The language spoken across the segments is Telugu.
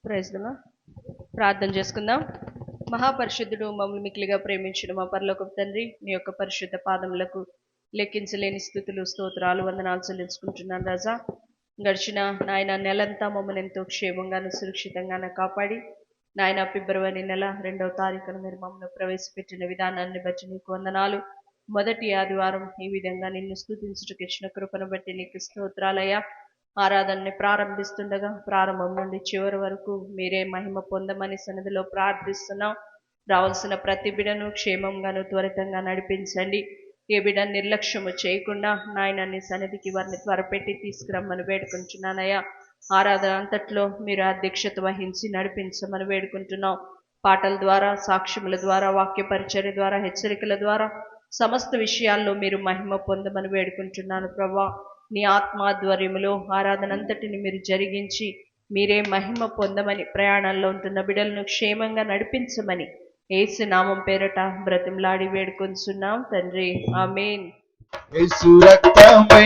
Praise the lord. ప్రార్థన చేసుకుందాం. మహాపరిశుద్ధుడు మమ్మల్ని మిక్కిలిగా ప్రేమించిన మా పరలోకపు తండ్రి, నీ యొక్క పరిశుద్ధ పాదములకు లెక్కించలేని స్థుతులు స్తోత్రాలు వందనాలు చెల్లించుకుంటున్నాను రాజా. గడిచిన నాయన నెలంతా మమ్మల్ని ఎంతో క్షేమంగాను సురక్షితంగాను కాపాడి నాయన ఫిబ్రవరి నెల 2వ తారీఖున మీరు మమ్మల్ని ప్రవేశపెట్టిన విధానాన్ని బట్టి నీకు వందనాలు. మొదటి ఆదివారం ఈ విధంగా నిన్ను స్తుతించుటకు ఇచ్చిన కృపను బట్టి నీకు స్తోత్రాలయ్యా. ఆరాధనని ప్రారంభిస్తుండగా ప్రారంభం నుండి చివరి వరకు మీరే మహిమ పొందమని సన్నిధిలో ప్రార్థిస్తున్నాం. రావాల్సిన ప్రతి బిడను క్షేమంగాను త్వరితంగా నడిపించండి. ఏ బిడ నిర్లక్ష్యము చేయకుండా నాయన నీ సన్నిధికి వారిని త్వరపెట్టి తీసుకురమ్మని వేడుకుంటున్నానయ్యా. ఆరాధన అంతట్లో మీరు అధ్యక్షత వహించి నడిపించమని వేడుకుంటున్నాం. పాటల ద్వారా, సాక్ష్యముల ద్వారా, వాక్య పరిచర్య ద్వారా, హెచ్చరికల ద్వారా సమస్త విషయాల్లో మీరు మహిమ పొందమని వేడుకుంటున్నాను ప్రభా. నీ ఆత్మాధ్వర్యములో ఆరాధన అంతటిని మీరు జరిగించి మీరే మహిమ పొందమని, ప్రయాణంలో ఉంటున్న బిడ్డలను క్షేమంగా నడిపించమని యేసు నామం పేరట బ్రతిమలాడి వేడుకొంచున్నాం తండ్రి, ఆమేన్. యేసు రక్తమే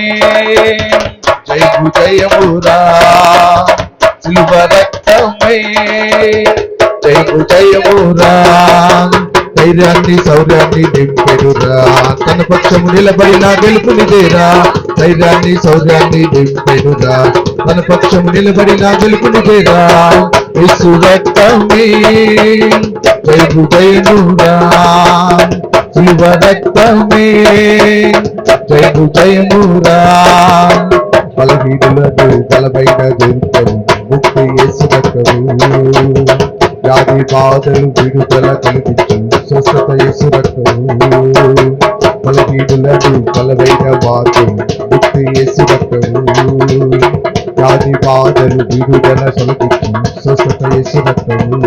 జయము జయమురా, సిలువ రక్తమే జయము జయమురా, ధైర్యాన్ని శౌర్యాన్ని నింపెనురా, తన పక్షము నిలబడిన గెలుపునిదేరా. ధైర్యాన్ని శౌర్యాన్ని నింపెనురా, తన పక్షము నిలబడిన గెలుపునిదేరా. యేసు రక్తమే జయము జయమురా, సిలువ రక్తమే జయము జయమురా. బలహీనులకు బలమైన దుర్గము ముక్తి యేసు రక్తము. వ్యాధి బాధలు విడుదల కలిగించు స్వస్థత యేసు రక్తము. బలహీనులకు బలమైన మార్గం ముక్తి యేసు రక్తము. వ్యాధి బాధలు విడుదల కలిగించు స్వస్థత యేసు రక్తము.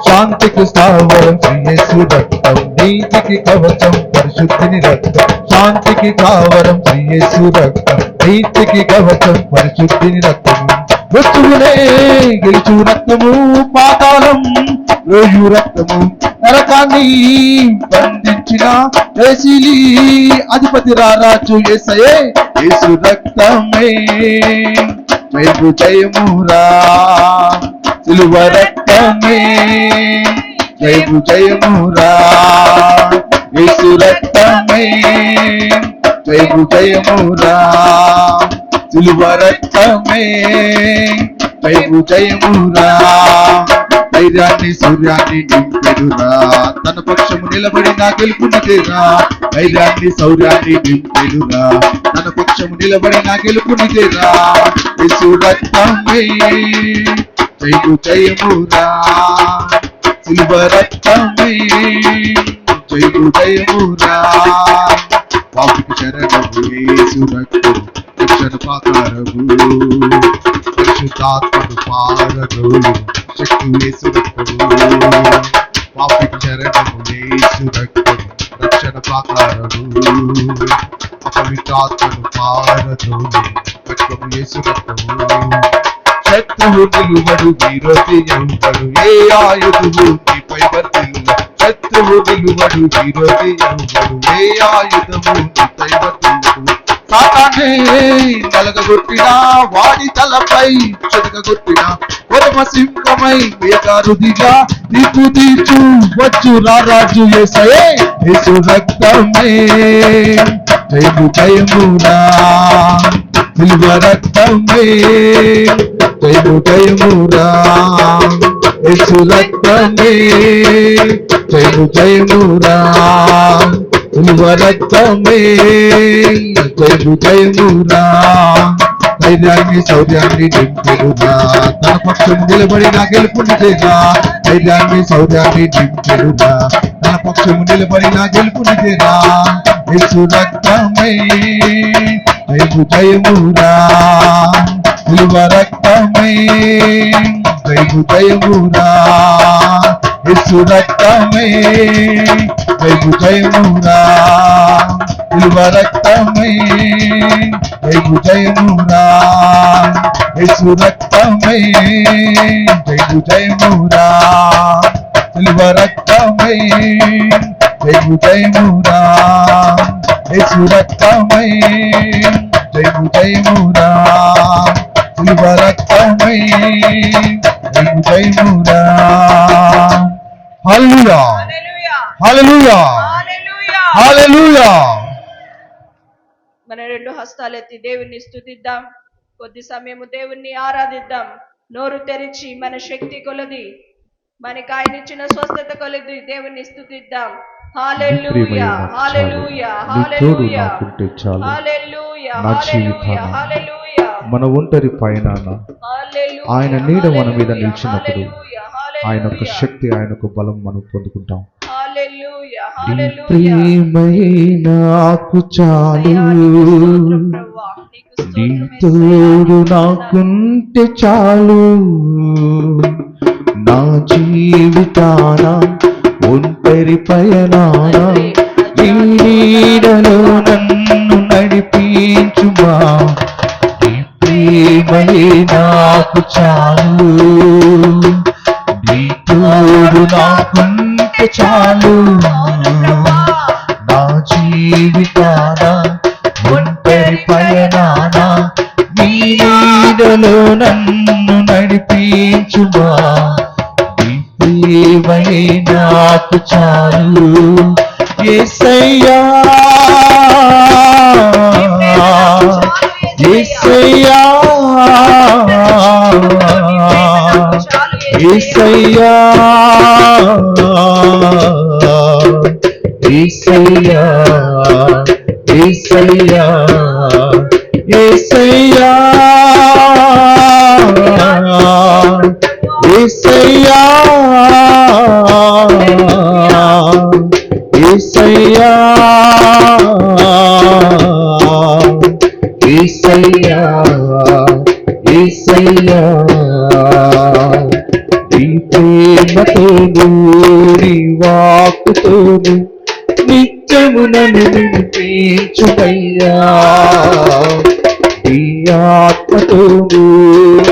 శాంతికి స్థావరం శ్రీ యేసు రక్తం, నీతికి కవచం పరిశుద్ధిని రక్తం. శాంతికి స్థావరం శ్రీ యేసు రక్తం, నీతికి కవచం పరిశుద్ధిని రక్తం. మృత్యువునే గెలుచు రక్తము, పాతాళం రోజు రక్తము. నరకాన్ని బంధించిన యేసులి అధిపతి రారాజు యేసయ్యే. యేసు రక్తమే జయము జయమురా, సిలువ రక్తమే జయము జయమురా. యేసు రక్తమే జయము జయమురా, సిలువ రక్తమే జయము జయమురా. ధైర్యాన్ని శౌర్యాన్ని నింపెనురా, తన పక్షము నిలబడిన గెలుపునిదేరా. ధైర్యాన్ని శౌర్యాన్ని నింపెనురా, తన పక్షము నిలబడిన గెలుపునిదేరా. యేసు రక్తమే జయము జయమురా, సిలువ రక్తమే జయము జయమురా. పాపికి శరణము యేసు రక్తము, రక్షణ పాకారము. పరిశుద్ధాత్మను పారదోలు శక్తి యేసు రక్తము. పాపికి శరణము యేసు రక్తము, రక్షణ పాకారము. అపవిత్రాత్మను పారదోలు రక్తము యేసు రక్తము. శత్రువు నిలువడు, విరోధి ఎవడు, ఏ ఆయుధము నీపై వర్తిల్ల. శత్రువు నిలువడు, విరోధి ఎవడు, ఏ ఆయుధము నీపై వర్తిల్లదు. సాతానే నలగగొట్టిన వాడి తలపై చెదగొట్టిన కొరమ సింహమై వేగారుదిగా తీర్పు తీర్చు వచ్చు రారాజు యేసయ్యే. యేసు రక్తమే జయము జయమురా, సిలువ రక్తమే జయము జయమురా. యేసు రక్తమే జయము జయమురా, సిలువ రక్తమే జయము జయమురా. ధైర్యాన్ని శౌర్యాన్ని నింపెనురా, తన పక్షం నిలబడిన గెలుపునిదేరా. ధైర్యాన్ని శౌర్యాన్ని నింపెనురా, తన పక్షం నిలబడిన గెలుపునిదేరా. యేసు రక్తమే జయము జయమురా, సిలువ రక్తమే జయము జయమురా. యేసు రక్తమే జయము జయమురా, సిలువ రక్తమే జయము జయమురా. యేసు రక్తమే జయము జయమురా, సిలువ రక్తమే జయము జయమురా. యేసు రక్తమే జయము జయమురా, సిలువ రక్తమే జయమురా. హల్లెలూయా హల్లెలూయా హల్లెలూయా. మన రెండు హస్తాలెత్తి దేవుణ్ణి స్తుతిద్దాం. కొద్ది సమయము దేవుణ్ణి ఆరాధిద్దాం. నోరు తెరిచి మన శక్తి కొలది, మనకి ఆయన ఇచ్చిన స్వస్థత కొలది దేవుణ్ణి స్తుతిద్దాం. హల్లెలూయా హల్లెలూయా హల్లెలూయా హల్లెలూయా హల్లెలూయా హల్లెలూయా. మన ఒంటరి పైన ఆయన నీడ మన మీద నిలిచినప్పుడు ఆయన యొక్క శక్తి, ఆయన యొక్క బలం మనం పొందుకుంటాం. ప్రేమయే నాకు చాలు, నీ తోడు నాకుంటే చాలు, నా జీవితాన ఒంటరి పయనాన నీ నీడలో నన్ను నడిపించుమా. నీ ప్రేమయే నాకు చాలు, నీ తోడు నాకుంటే చాలు, నా జీవితాన ఒంటరి పయనాన నీ నీడలో నన్ను నడిపించుమా. నీ ప్రేమయే నాకు చాలు. యేసయ్యా యేసయ్యా యేసయ్యా యేసయ్యా యేసయ్యా యేసయ్యా యేసయ్యా యేసయ్యా యేసయ్యా యేసయ్యా. నీ ప్రేమతోను నీ వాక్కుతోను నిత్యము నన్ను నిలిపించుమయ్యా. నీ ఆత్మతోను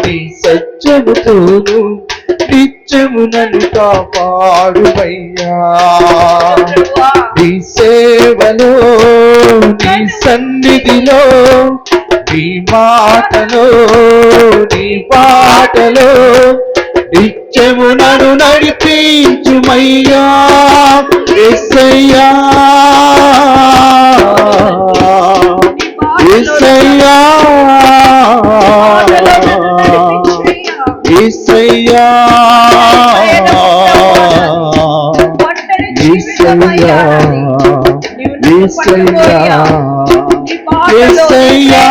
నీ సత్యముతోను నిత్యము నన్ను కాపాడుమయ్యా. నీ సేవలో నీ సన్నిధిలో నీ మాటలో నీ పాటలో నిత్యము నన్ను నడిపించుమయ్యా. యేసయ్యా యేసయ్యా యేసయ్యా యేసయ్యా యేసయ్యా యేసయ్యా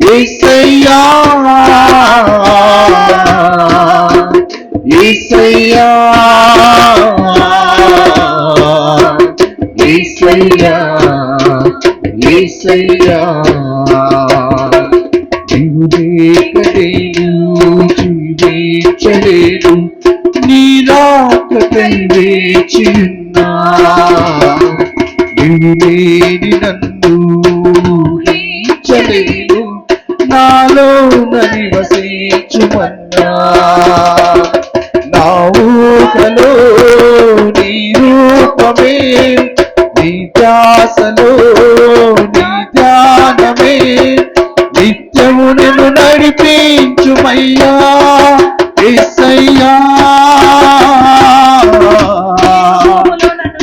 యేసయ్యా యేసయ్యా యేసయ్యా యేసయ్యా. నీవు లేక నేను జీవించలేను, నీ రాకకై వేచి ఉన్నా. నీవు లేని నన్ను ఊహించలేను, నాలో నివసించుమన్నా. నా ఊహలో నీ రూపమే, నీ ధ్యాసలో నీ ధ్యానమే, నిత్యము నిన్ను నడిపించుమయ్యా. యేసయ్యా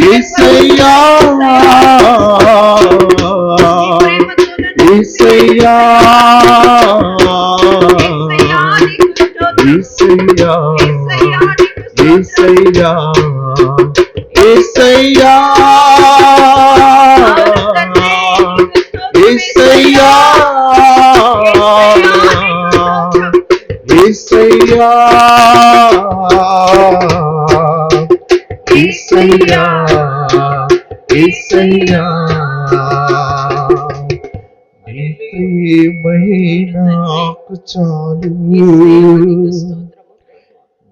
యేసయ్యా యేసయ్యా యేసయ్యా యేసయ్యా యేసయ్యా యేసయ్యా యేసయ్యా యేసయ్యా యేసయ్యా. నీ ప్రేమయే నాకు చాలు,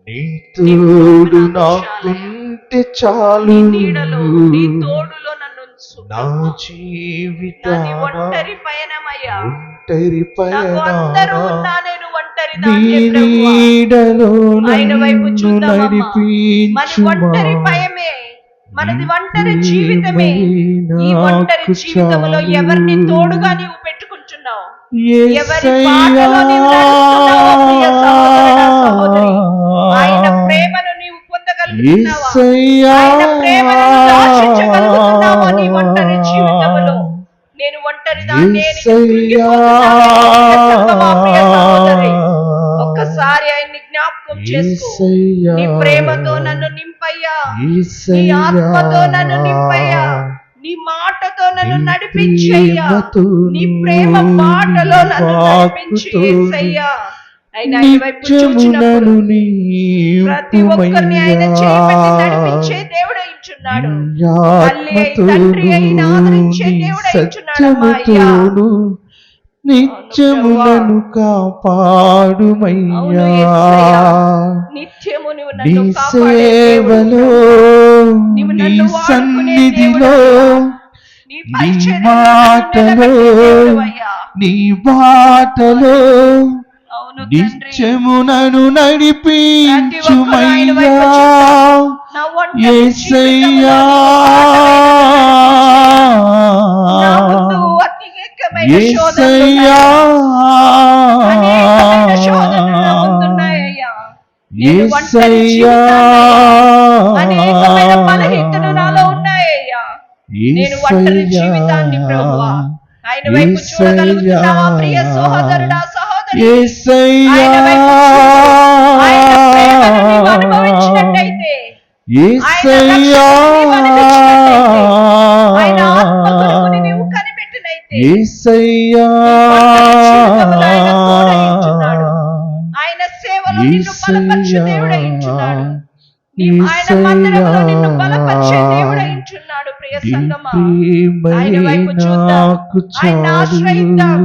నీ తోడు నాకుంటే చాలు, నా జీవితాన ఒంటరి పయనాన నీ నీడలో నన్ను నడిపించుమా. మనది ఒంటరి జీవితమే. ఈ ఒంటరి జీవితంలో ఎవరిని తోడుగా నీవు పెట్టుకుంటున్నావు? ఎవరి బాటలో నీవు నడుస్తున్నావో ప్రియ సహోదరుడా, సహోదరి, ఆయన ప్రేమను నీవు పొందగలుగుతున్నావా? ఆయన ప్రేమను నువ్వు ఆశించగలుగుతున్నావా? నీ ఒంటరి జీవితంలో నేను ఒంటరిదాన్ని ఒక్కసారి ఆయన్ని జ్ఞాపకం చేసుకో. నీ ప్రేమతో నన్ను నింపయ్యా, నీ ఆత్మతో నన్ను నింపయ్యా, నీ మాటతో నన్ను నడిపించయ్యా, నీ ప్రేమ బాటలో నన్ను నడిపించి యేసయ్యా. ఆయన ఆయన వైపు చూచినప్పుడు ప్రతి ఒక్కరిని ఆయన చేయబట్టి నడిపించే దేవుడు అయించున్నాడు. తల్లి అయి తండ్రి అయిన ఆదరించే దేవుడు అయించున్నాడు. అయ్యా నిత్యములను కాపాడుమయ్యా, నిత్యము నువ్వు నీ నన్ను సేవలో నీ సన్నిధిలో నీ మాటలో నీ బాటలో నిత్యమునను నడిపించుమయ్యా యేసయ్యా, యేసయ్యా, యేసయ్యా, అనేకమైన బలహీనతలు నాలో ఉన్నాయ్యా. నేను ఒంటరి జీవితాన్ని ప్రభువా ఆయన వైపు చూడగలుగుతున్నావా? ప్రియ సహోదరుడా, సహోదరి, ఆయన వైపు చూడు. ఆయన ప్రేమను నీవు అనుభవించినట్టయితే, ఆయన ఆత్మ కొనుకుని నీవు కనిపెట్టినైతే, ఆయన సేవలో నిన్ను బలపరిచే దేవుడైంచున్నాడు. ఆయన మందిరంలో నిన్ను బలపరిచే దేవుడైంచున్నాడు. ప్రియ సంగమా, ఆయన వైపు చూద్దాం, ఆయన ఆశ్రయిద్దాం.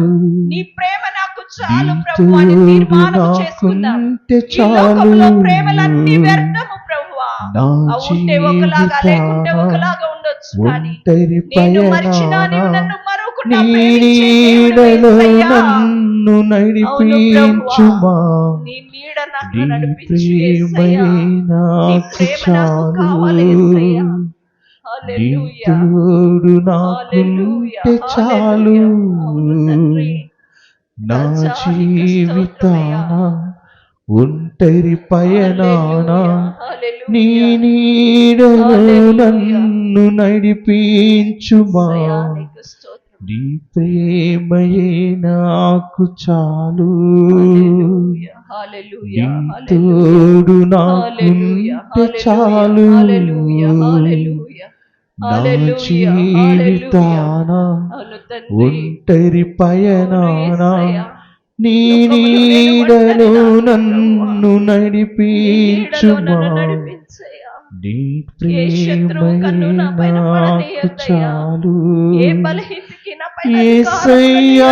నీ ప్రేమ నాకు చాలు ప్రభు అని తీర్మానం చేసుకుందాం. ఈ లోకంలో ప్రేమలన్నీ వ్యర్థము ప్రభువా. ఉంటే ఒకలాగా లేకుంటే ఒకలాగా ఉండొచ్చు, కానీ నేను మరిచినా నీవు నన్ను మరొకటి నన్ను నడిపించుమా, నీ నీడ నాకు నడిపించు యేసయ్యా. నీ ప్రేమ నాకు కావాలి యేసయ్యా. హల్లెలూయా, హల్లెలూయా, చాలు నా జీవితాన ఒంటరి పయనాన నీ నీడలో నన్ను నడిపించుమా, నీ ప్రేమయే నాకు చాలు, నీ తోడు నాకుంటే చాలు నా జీవితాన ఒంటరి పయనాన నీ నీడలో నన్ను నడిపించుమా, నీ ప్రేమయే నాకు చాలు యేసయ్యా,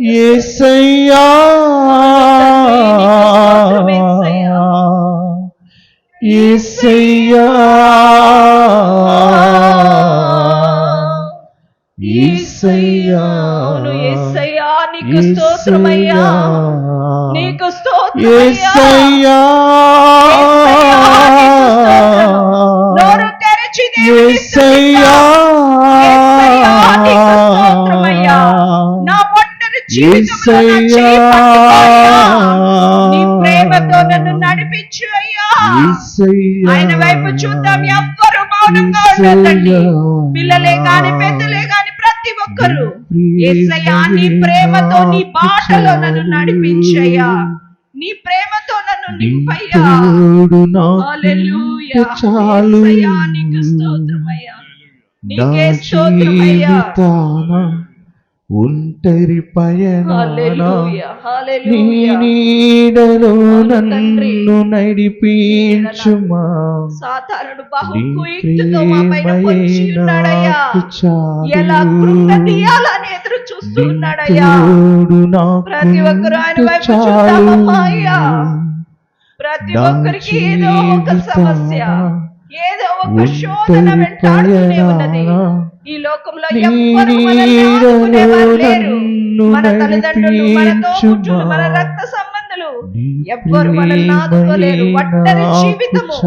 యేసయ్యా, యేసయ్యా, యేసయ్యా, యేసయ్యా, నీకు స్తోత్రమయ్యా, నీకు స్తోత్రమయ్యా, నోరు తెరచి యేసయ్యా, స్తోత్రమయ్యా, నా ఒంటరి జీవితంలో నీ ప్రేమతో నన్ను నడిపించు అయ్యా. ఆయన వైపు చూద్దాం, ఎవ్వరు మౌనంగా ఉండదండి. పిల్లలే గాని పెద్దలే గాని ప్రతి ఒక్కరు యేసయ్యా నీ ప్రేమతో నీ బాటలో నన్ను నడిపించయ్యా, నీ ప్రేమతో నన్ను నింపయ్యా. హల్లెలూయా, యేసయ్యా నీకు స్తోత్రమయ్యా, నీకే స్తోత్రమయ్యా. ఒంటరి పయనాన నీ నీడలో నన్ను నడిపించుమా, సాతానుడు బహుకుయుక్తితో మా పైన పొంచి ఉన్నాడయ్యా. ఎలా కృంగ తీయాలని ఎదురు చూస్తూ ఉన్నాడయ్యా. ప్రతి ఒక్కరు ఆయన వైపు చూద్దామమ్మా అయ్యా. ప్రతి ఒక్కరికి ఏదో ఒక సమస్య, ఏదో ఒక శోధన వెంటాడుతూనే ఉన్నది. ఈ లోకంలో ఎవ్వరు మనల్ని ఆదుకునేవారు లేరు. మన తల్లిదండ్రులు, మన తోబుట్టులు, మన రక్త సంబంధులు ఎవ్వరు మనల్ని ఆదుకోలేరు. ఒంటరి జీవితము,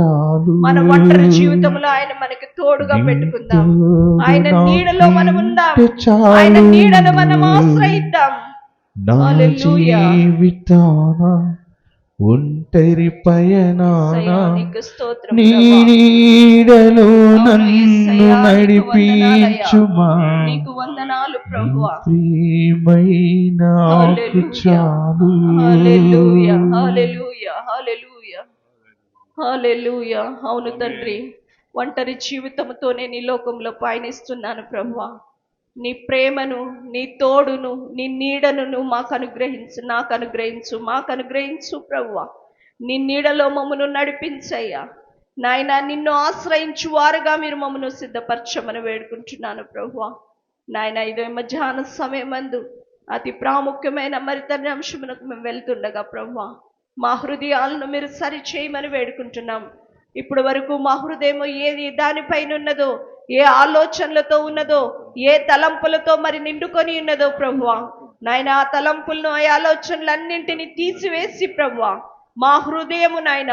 మన ఒంటరి జీవితంలో ఆయన మనకి తోడుగా పెట్టుకుందాం. ఆయన నీడలో మనం ఉందాం, ఆయన నీడను మనం ఆశ్రయిద్దాం. హల్లెలూయా. ఒంటరి పయనాన నీకు స్తోత్రం నీ ప్రభువా. నీడలో అవును నన్ను యేసయ్యా, నీకు నడిపించుమా. నీకు వందనాలు ప్రభువా. ప్రియమైన నాకు చాలు. హల్లెలూయా, హల్లెలూయా, హల్లెలూయా, హల్లెలూయా. అవును తండ్రి, ఒంటరి జీవితంతోనే నీ లోకంలో పయనిస్తున్నాను ప్రభువా. నీ ప్రేమను, నీ తోడును, నీ నీడను నువ్వు మాకు అనుగ్రహించు, మాకు అనుగ్రహించు ప్రభువా. నీ నీడలో మమ్మను నడిపించయ్యా నాయనా. నిన్ను ఆశ్రయించు వారుగా మీరు మమ్మను సిద్ధపరచమని వేడుకుంటున్నాను ప్రభువా. నాయన ఇదే మధ్యాహ్న సమయమందు అతి ప్రాముఖ్యమైన మరితని అంశమునకు మేము వెళ్తుండగా ప్రభువా, మా హృదయాలను మీరు సరి చేయమని వేడుకుంటున్నాం. ఇప్పుడు వరకు మా హృదయం ఏది దానిపైన ఉన్నదో, ఏ ఆలోచనలతో ఉన్నదో, ఏ తలంపులతో మరి నిండుకొని ఉన్నదో ప్రభువా, నాయన ఆ తలంపులను, ఆ ఆలోచనలన్నింటినీ తీసివేసి ప్రభువా, మా హృదయము నాయన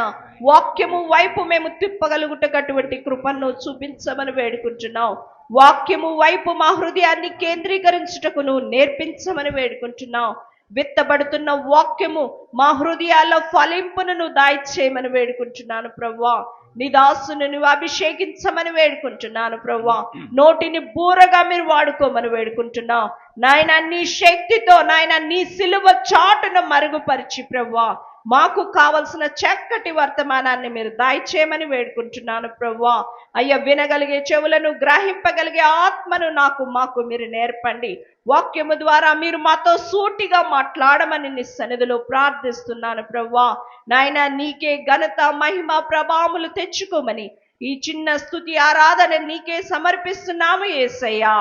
వాక్యము వైపు మేము తిప్పగలుగుటటువంటి కృపను చూపించమని వేడుకుంటున్నాం. వాక్యము వైపు మా హృదయాన్ని కేంద్రీకరించుటకు నువ్వు నేర్పించమని వేడుకుంటున్నాం. విత్తబడుతున్న వాక్యము మా హృదయాల్లో ఫలింపును నువ్వు దాయిచేయమని వేడుకుంటున్నాను ప్రభువా. నీ దాసును నువ్వు అభిషేకించమని వేడుకుంటున్నాను ప్రభువా. నోటిని బూరగా మీరు వాడుకోమని వేడుకుంటున్నావు నాయన. నీ శక్తితో నాయన, నీ సిలువ చాటును మరుగుపరిచి ప్రభువా, మాకు కావలసిన చక్కటి వర్తమానాన్ని మీరు దాయిచేయమని వేడుకుంటున్నాను ప్రభువా. అయ్యా, వినగలిగే చెవులను, గ్రహింపగలిగే ఆత్మను మాకు మీరు నేర్పండి. వాక్యము ద్వారా మీరు మాతో సూటిగా మాట్లాడమని నీ సన్నిధిలో ప్రార్థిస్తున్నాను ప్రభువా. నాయన, నీకే ఘనత, మహిమ, ప్రభావములు తెచ్చుకోమని ఈ చిన్న స్తుతి ఆరాధన నీకే సమర్పిస్తున్నాము యేసయ్యా.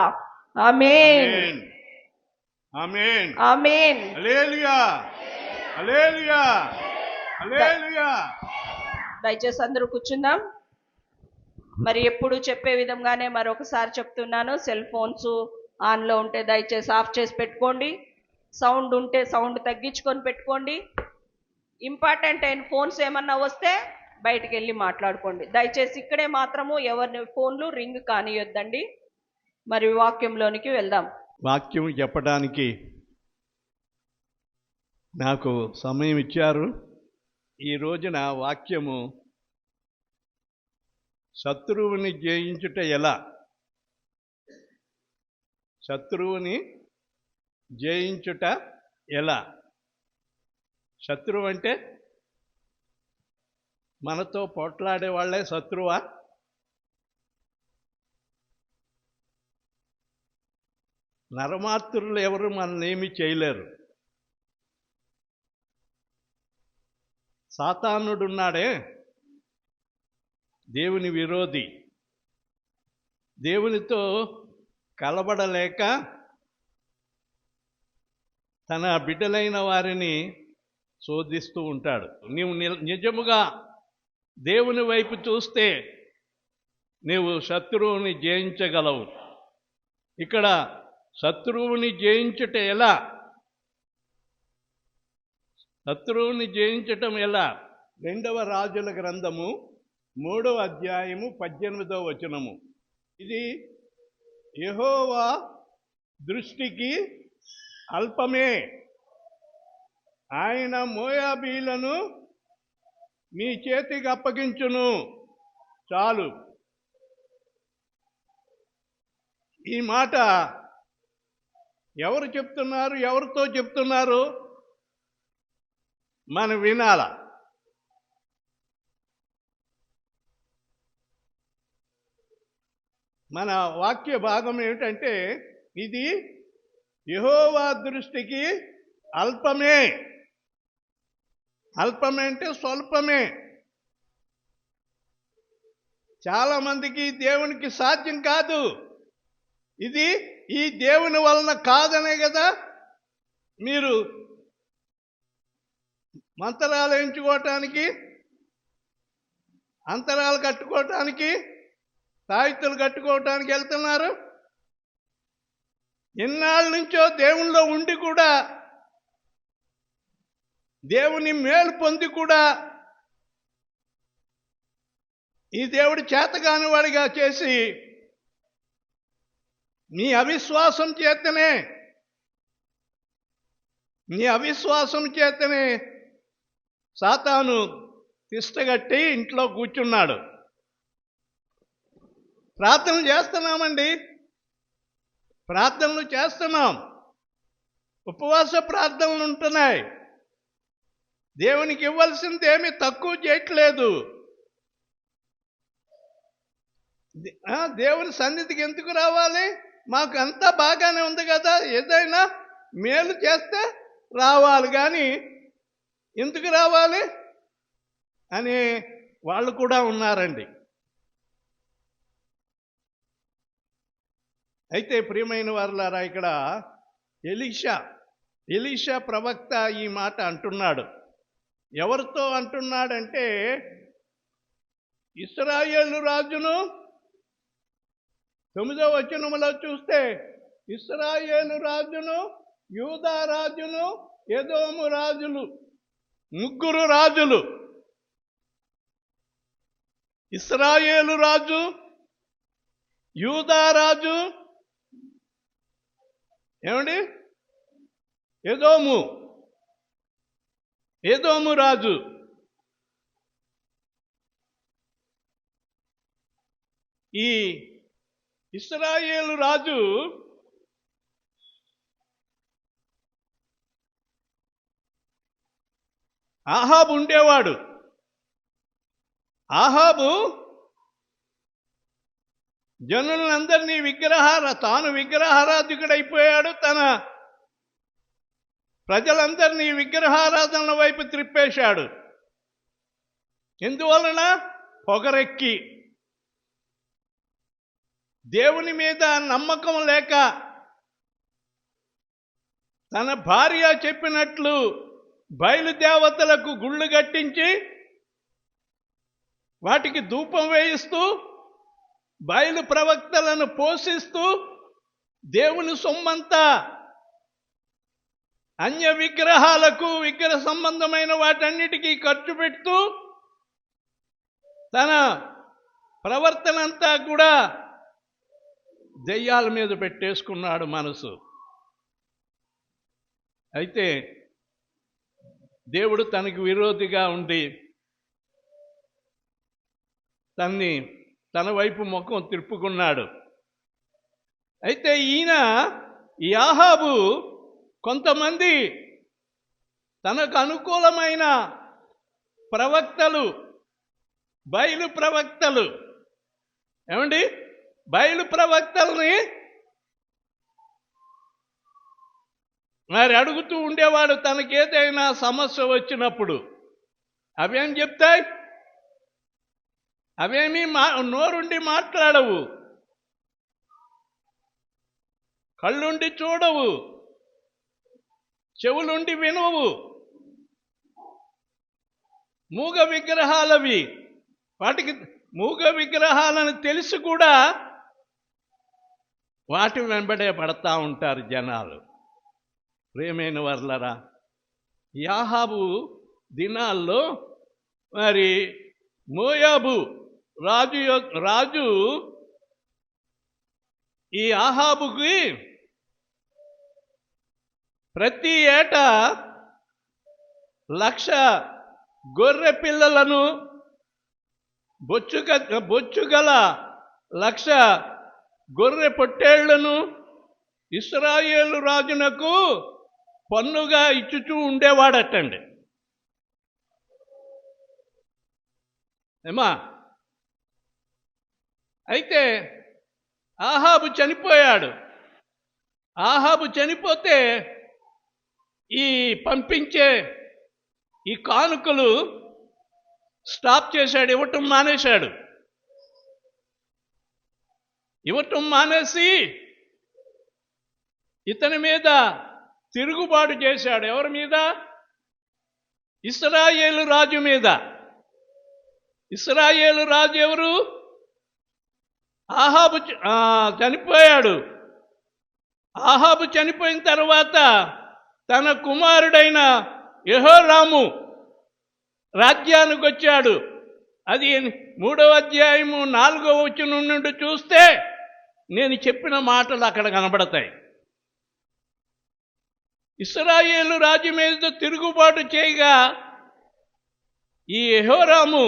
ఆమేన్, ఆమేన్, ఆమేన్. హల్లెలూయా, హల్లెలూయా, హల్లెలూయా. దయచేసి అందరూ కూర్చుందాం. మరి ఎప్పుడు చెప్పే విధంగానే మరొకసారి చెప్తున్నాను, సెల్ ఫోన్స్ ఆన్లో ఉంటే దయచేసి ఆఫ్ చేసి పెట్టుకోండి. సౌండ్ ఉంటే సౌండ్ తగ్గించుకొని పెట్టుకోండి. ఇంపార్టెంట్ అయిన ఫోన్స్ ఏమన్నా వస్తే బయటికి వెళ్ళి మాట్లాడుకోండి. దయచేసి ఇక్కడే మాత్రము ఎవరిని ఫోన్లు రింగ్ కానియొద్దండి. మరి వాక్యంలోనికి వెళ్దాం. వాక్యం చెప్పడానికి నాకు సమయం ఇచ్చారు. ఈ రోజున వాక్యము శత్రువుని జయించుట ఎలా, శత్రువుని జయించుట ఎలా. శత్రువు అంటే మనతో పోట్లాడే వాళ్ళే శత్రువా? నరమాత్రులు ఎవరు మనల్ని ఏమీ చేయలేరు. సాతానుడున్నాడే, దేవుని విరోధి, దేవునితో కలబడలేక తన బిడ్డలైన వారిని శోధిస్తూ ఉంటాడు. నీవు నిజముగా దేవుని వైపు చూస్తే నీవు శత్రువుని జయించగలవు. ఇక్కడ శత్రువుని జయించుట ఎలా, శత్రువుని జయించటం ఎలా? 2వ రాజుల గ్రంథము 3వ అధ్యాయము 18వ వచనము. ఇది యెహోవా దృష్టికి అల్పమే, ఆయన మోయాబీలను మీ చేతికి అప్పగించును. చాలు. ఈ మాట ఎవరు చెప్తున్నారు, ఎవరితో చెప్తున్నారు? మనం వినాల. మన వాక్య భాగం ఏమిటంటే, ఇది యెహోవా దృష్టికి అల్పమే. అల్పమే అంటే స్వల్పమే. చాలామందికి దేవునికి సాధ్యం కాదు. ఇది ఈ దేవుని వలన కాదనే కదా మీరు మంత్రాలు ఎంచుకోవటానికి, అంతరాలు కట్టుకోవటానికి, తాయితులు కట్టుకోవటానికి వెళ్తున్నారు. ఎన్నాళ్ళ నుంచో దేవుళ్ళో ఉండి కూడా దేవుని మేలు పొంది కూడా ఈ దేవుడి చేతగాని వాడిగా చేసి నీ అవిశ్వాసం చేతనే సాతాను తిష్టగట్టి ఇంట్లో కూర్చున్నాడు. ప్రార్థనలు చేస్తున్నామండి, ప్రార్థనలు చేస్తున్నాం, ఉపవాస ప్రార్థనలు ఉంటున్నాయి. దేవునికి ఇవ్వాల్సింది ఏమీ తక్కువ చేయట్లేదు. దేవుని సన్నిధికి ఎందుకు రావాలి? మాకు అంతా బాగానే ఉంది కదా, ఏదైనా మేలు చేస్తే రావాలి, కానీ ఎందుకు రావాలి అని వాళ్ళు కూడా ఉన్నారండి. అయితే ప్రియమైన వారులారా, ఇక్కడ ఎలీషా ప్రవక్త ఈ మాట అంటున్నాడు. ఎవరితో అంటున్నాడంటే, ఇశ్రాయేలు రాజును 9వ వచనములో చూస్తే, ఇశ్రాయేలు రాజును, యూదా రాజును, ఎదోము రాజులు, 3 రాజులు. ఇశ్రాయేలు రాజు, యూదా రాజు, ఏమండి, ఎదోము రాజు. ఈ ఇశ్రాయేలు రాజు ఆహాబు ఉండేవాడు. ఆహాబు జనులందరినీ తాను విగ్రహారాధికుడైపోయాడు. తన ప్రజలందరినీ విగ్రహారాధన వైపు త్రిప్పేశాడు. ఎందువలన? పొగరెక్కి, దేవుని మీద నమ్మకం లేక, తన భార్య చెప్పినట్లు బయలుదేవతలకు గుళ్ళు కట్టించి వాటికి ధూపం వేయిస్తూ, బయలు ప్రవక్తలను పోషిస్తూ, దేవుని సొమ్మంతా అన్య విగ్రహాలకు, విగ్రహ సంబంధమైన వాటన్నిటికీ ఖర్చు పెడుతూ తన ప్రవర్తన అంతా కూడా దెయ్యాల మీద పెట్టేసుకున్నాడు మనసు. అయితే దేవుడు తనకు విరోధిగా ఉండి తన వైపు ముఖం తిప్పుకున్నాడు. అయితే ఈ ఆహాబు కొంతమంది తనకు అనుకూలమైన ప్రవక్తలు, బయలు ప్రవక్తలు, ఏమండి, బయలు ప్రవక్తల్ని మరి అడుగుతూ ఉండేవాడు. తనకేదైనా సమస్య వచ్చినప్పుడు అవేం చెప్తాయి? అవేమీ నోరుండి మాట్లాడవు, కళ్ళుండి చూడవు, చెవులుండి వినవు. మూగ విగ్రహాలవి. వాటికి మూగ విగ్రహాలను తెలిసి కూడా వాటి వెంబడే పడతా ఉంటారు జనాలు. ప్రియమైన వర్లరా, యాహాబు దినాల్లో మరి మోయాబు రాజు ఈ ఆహాబుకి ప్రతి ఏటా 1,00,000 గొర్రె పిల్లలను, బొచ్చుగల 1,00,000 గొర్రె పొట్టేళ్లను ఇశ్రాయేలు రాజునకు పన్నుగా ఇచ్చుచూ ఉండేవాడటండి. ఏమా? అయితే ఆహాబు చనిపోయాడు. ఆహాబు చనిపోతే పంపించే ఈ కానుకలు స్టాప్ చేశాడు, ఇవ్వటం మానేశాడు. ఇవ్వటం మానేసి ఇతని మీద తిరుగుబాటు చేశాడు. ఎవరి మీద? ఇశ్రాయేలు రాజు మీద. ఇశ్రాయేలు రాజు ఎవరు? ఆహాబు చనిపోయాడు. ఆహాబు చనిపోయిన తర్వాత తన కుమారుడైన యెహోరాము రాజ్యానికి వచ్చాడు. అది 3వ అధ్యాయము 4వ వచనం నుండి చూస్తే నేను చెప్పిన మాటలు అక్కడ కనబడతాయి. ఇశ్రాయేలు రాజు మీద తిరుగుబాటు చేయగా ఈ యెహోరాము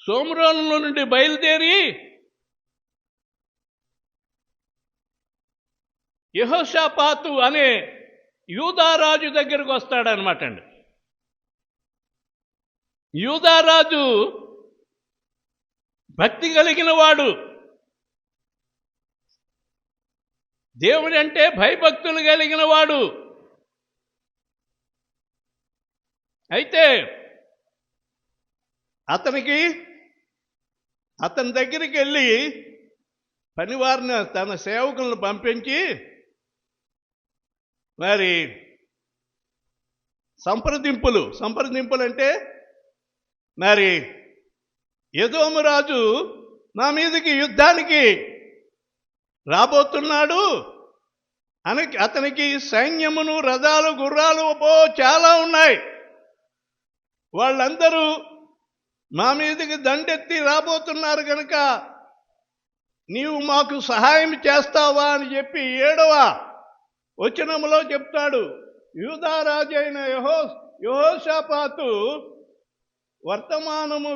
షోమ్రోనులో నుండి బయలుదేరి యెహోషాపాతు అనే యూదారాజు దగ్గరకు వస్తాడనమాట అండి. యూదారాజు భక్తి కలిగిన వాడు, దేవుడు అంటే భయభక్తులు కలిగిన వాడు. అయితే అతని దగ్గరికి వెళ్ళి పనివారిని తన సేవకులను పంపించి మరి సంప్రదింపులు అంటే మరి ఎదోము రాజు నా మీదకి యుద్ధానికి రాబోతున్నాడు అని అతనికి సైన్యమును, రథాలు, గుర్రాలు చాలా ఉన్నాయి. వాళ్ళందరూ మా మీదకి దండెత్తి రాబోతున్నారు కనుక నీవు మాకు సహాయం చేస్తావా అని చెప్పి 7వ వచనములో చెప్తాడు. యూదారాజు అయిన యెహోషాపాతు వర్తమానము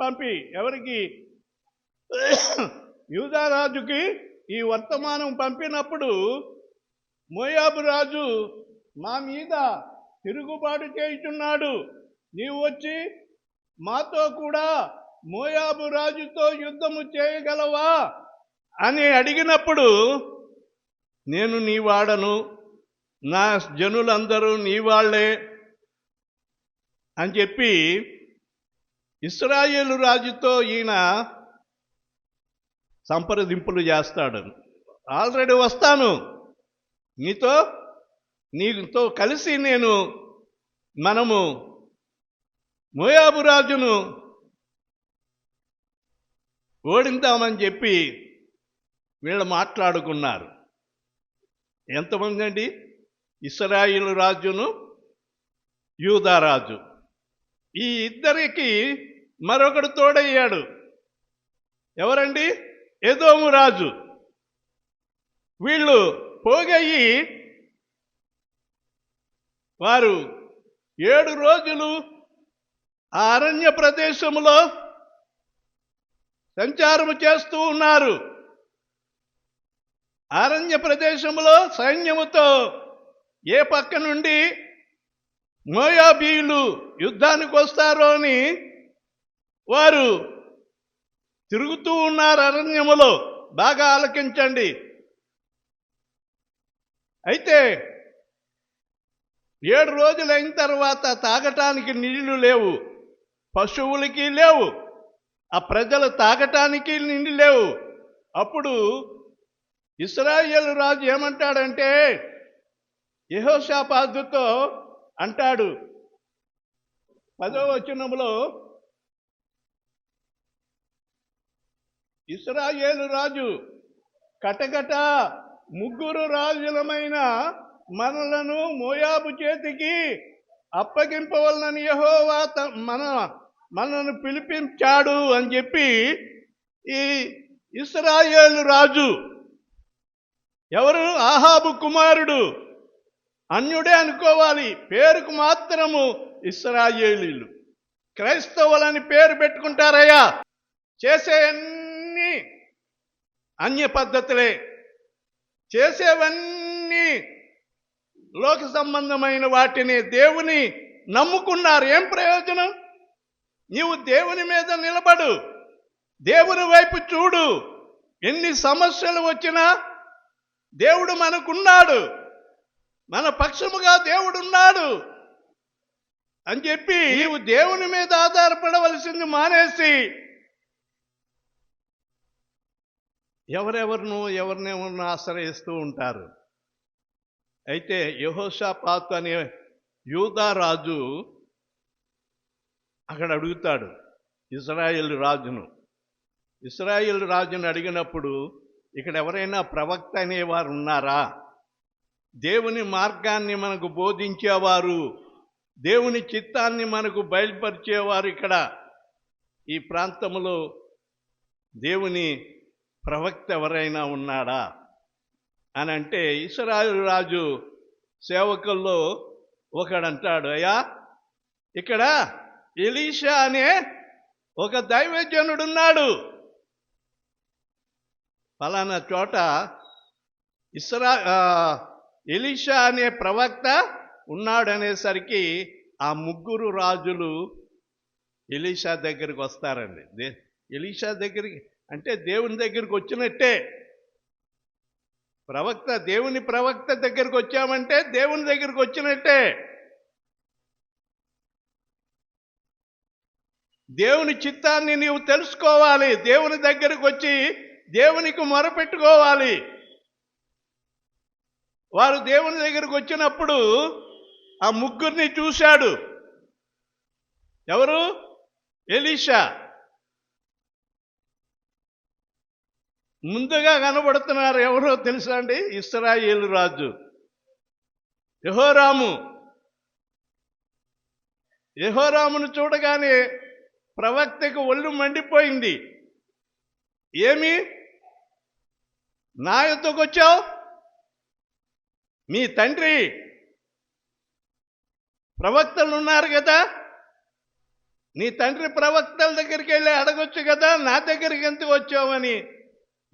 పంపి ఎవరికి? యూదారాజుకి ఈ వర్తమానం పంపినప్పుడు మోయాబు రాజు మా మీద తిరుగుబాటు చేయుచున్నాడు, నీవు వచ్చి మాతో కూడా మోయాబు రాజుతో యుద్ధము చేయగలవా అని అడిగినప్పుడు నేను నీ వాడను, నా జనులందరూ నీ వాళ్ళే అని చెప్పి ఇశ్రాయేలు రాజుతో ఈయన సంప్రదింపులు చేస్తాడు. ఆల్రెడీ వస్తాను, నీతో కలిసి మనము మోయాబు రాజును ఓడిందామని చెప్పి వీళ్ళు మాట్లాడుకున్నారు. ఎంతమంది అండి? ఇశ్రాయేలు రాజును, యూదారాజు. ఈ ఇద్దరికి మరొకడు తోడయ్యాడు. ఎవరండి? ఎదోము రాజు. వీళ్ళు పోగయ్యి వారు 7 రోజులు ఆ అరణ్య ప్రదేశంలో సంచారము చేస్తూ ఉన్నారు. అరణ్య ప్రదేశంలో సైన్యముతో ఏ పక్క నుండి మోయాబీయులు యుద్ధానికి వస్తారో అని వారు తిరుగుతూ ఉన్నారు అరణ్యములో. బాగా ఆలకించండి. అయితే 7 రోజులు అయిన తర్వాత తాగటానికి నీళ్లు లేవు, పశువులకి లేవు, ఆ ప్రజలు తాగటానికి నీళ్ళు లేవు. అప్పుడు ఇశ్రాయేలు రాజు ఏమంటాడంటే యెహోషాపాతుతో అంటాడు 10వ వచనంలో, ఇశ్రాయేలు రాజు కటకట 3 రాజులమైన మనలను మోయాబు చేతికి అప్పగింపవలనని యెహోవా మనను పిలిపించాడు అని చెప్పి ఈ ఇశ్రాయేలు రాజు, ఎవరు? ఆహాబు కుమారుడు, అన్యుడే అనుకోవాలి, పేరుకు మాత్రము ఇశ్రాయేలీలు. క్రైస్తవులని పేరు పెట్టుకుంటారయ్యా, చేసే అన్ని అన్య పద్ధతులే, చేసేవన్నీ లోక సంబంధమైన వాటిని. దేవుని నమ్ముకున్నారు, ఏం ప్రయోజనం? నీవు దేవుని మీద నిలబడు, దేవుని వైపు చూడు. ఎన్ని సమస్యలు వచ్చినా దేవుడు మనకున్నాడు, మన పక్షముగా దేవుడున్నాడు అని చెప్పి నీవు దేవుని మీద ఆధారపడవలసింది మానేసి ఎవరినెవరినో ఆశ్రయిస్తూ ఉంటారు. అయితే యెహోషాపాతు అనే యూదారాజు అక్కడ అడుగుతాడు ఇశ్రాయేలు రాజును అడిగినప్పుడు, ఇక్కడ ఎవరైనా ప్రవక్త అనేవారు ఉన్నారా దేవుని మార్గాన్ని మనకు బోధించేవారు, దేవుని చిత్తాన్ని మనకు బయలుపరిచేవారు ఇక్కడ ఈ ప్రాంతంలో దేవుని ప్రవక్త ఎవరైనా ఉన్నాడా అని అంటే, ఇశ్రాయేలు రాజు సేవకుల్లో ఒకడంటాడు, అయ్యా ఇక్కడ ఎలీషా అనే ఒక దైవజనుడున్నాడు, ఫలానా చోట ఎలీషా అనే ప్రవక్త ఉన్నాడు అనేసరికి ఆ ముగ్గురు రాజులు ఎలీషా దగ్గరికి వస్తారండి. ఎలీషా దగ్గరికి అంటే దేవుని దగ్గరికి వచ్చినట్టే. దేవుని ప్రవక్త దగ్గరికి వచ్చామంటే దేవుని దగ్గరికి వచ్చినట్టే. దేవుని చిత్తాన్ని నీవు తెలుసుకోవాలి, దేవుని దగ్గరికి వచ్చి దేవునికి మొరపెట్టుకోవాలి. వారు దేవుని దగ్గరికి వచ్చినప్పుడు ఆ ముగ్గురిని చూశాడు. ఎవరు? ఎలీషా. ముందుగా కనబడుతున్నారు ఎవరో తెలుసా అండి? ఇశ్రాయేలు రాజు యెహోరాము. యెహోరామును చూడగానే ప్రవక్తకు ఒళ్ళు మండిపోయింది. ఏమి నా యొద్దకు వచ్చావు? మీ తండ్రి ప్రవక్తలు ఉన్నారు కదా, నీ తండ్రి ప్రవక్తల దగ్గరికి వెళ్ళి అడగొచ్చు కదా, నా దగ్గరికి ఎందుకు వచ్చావని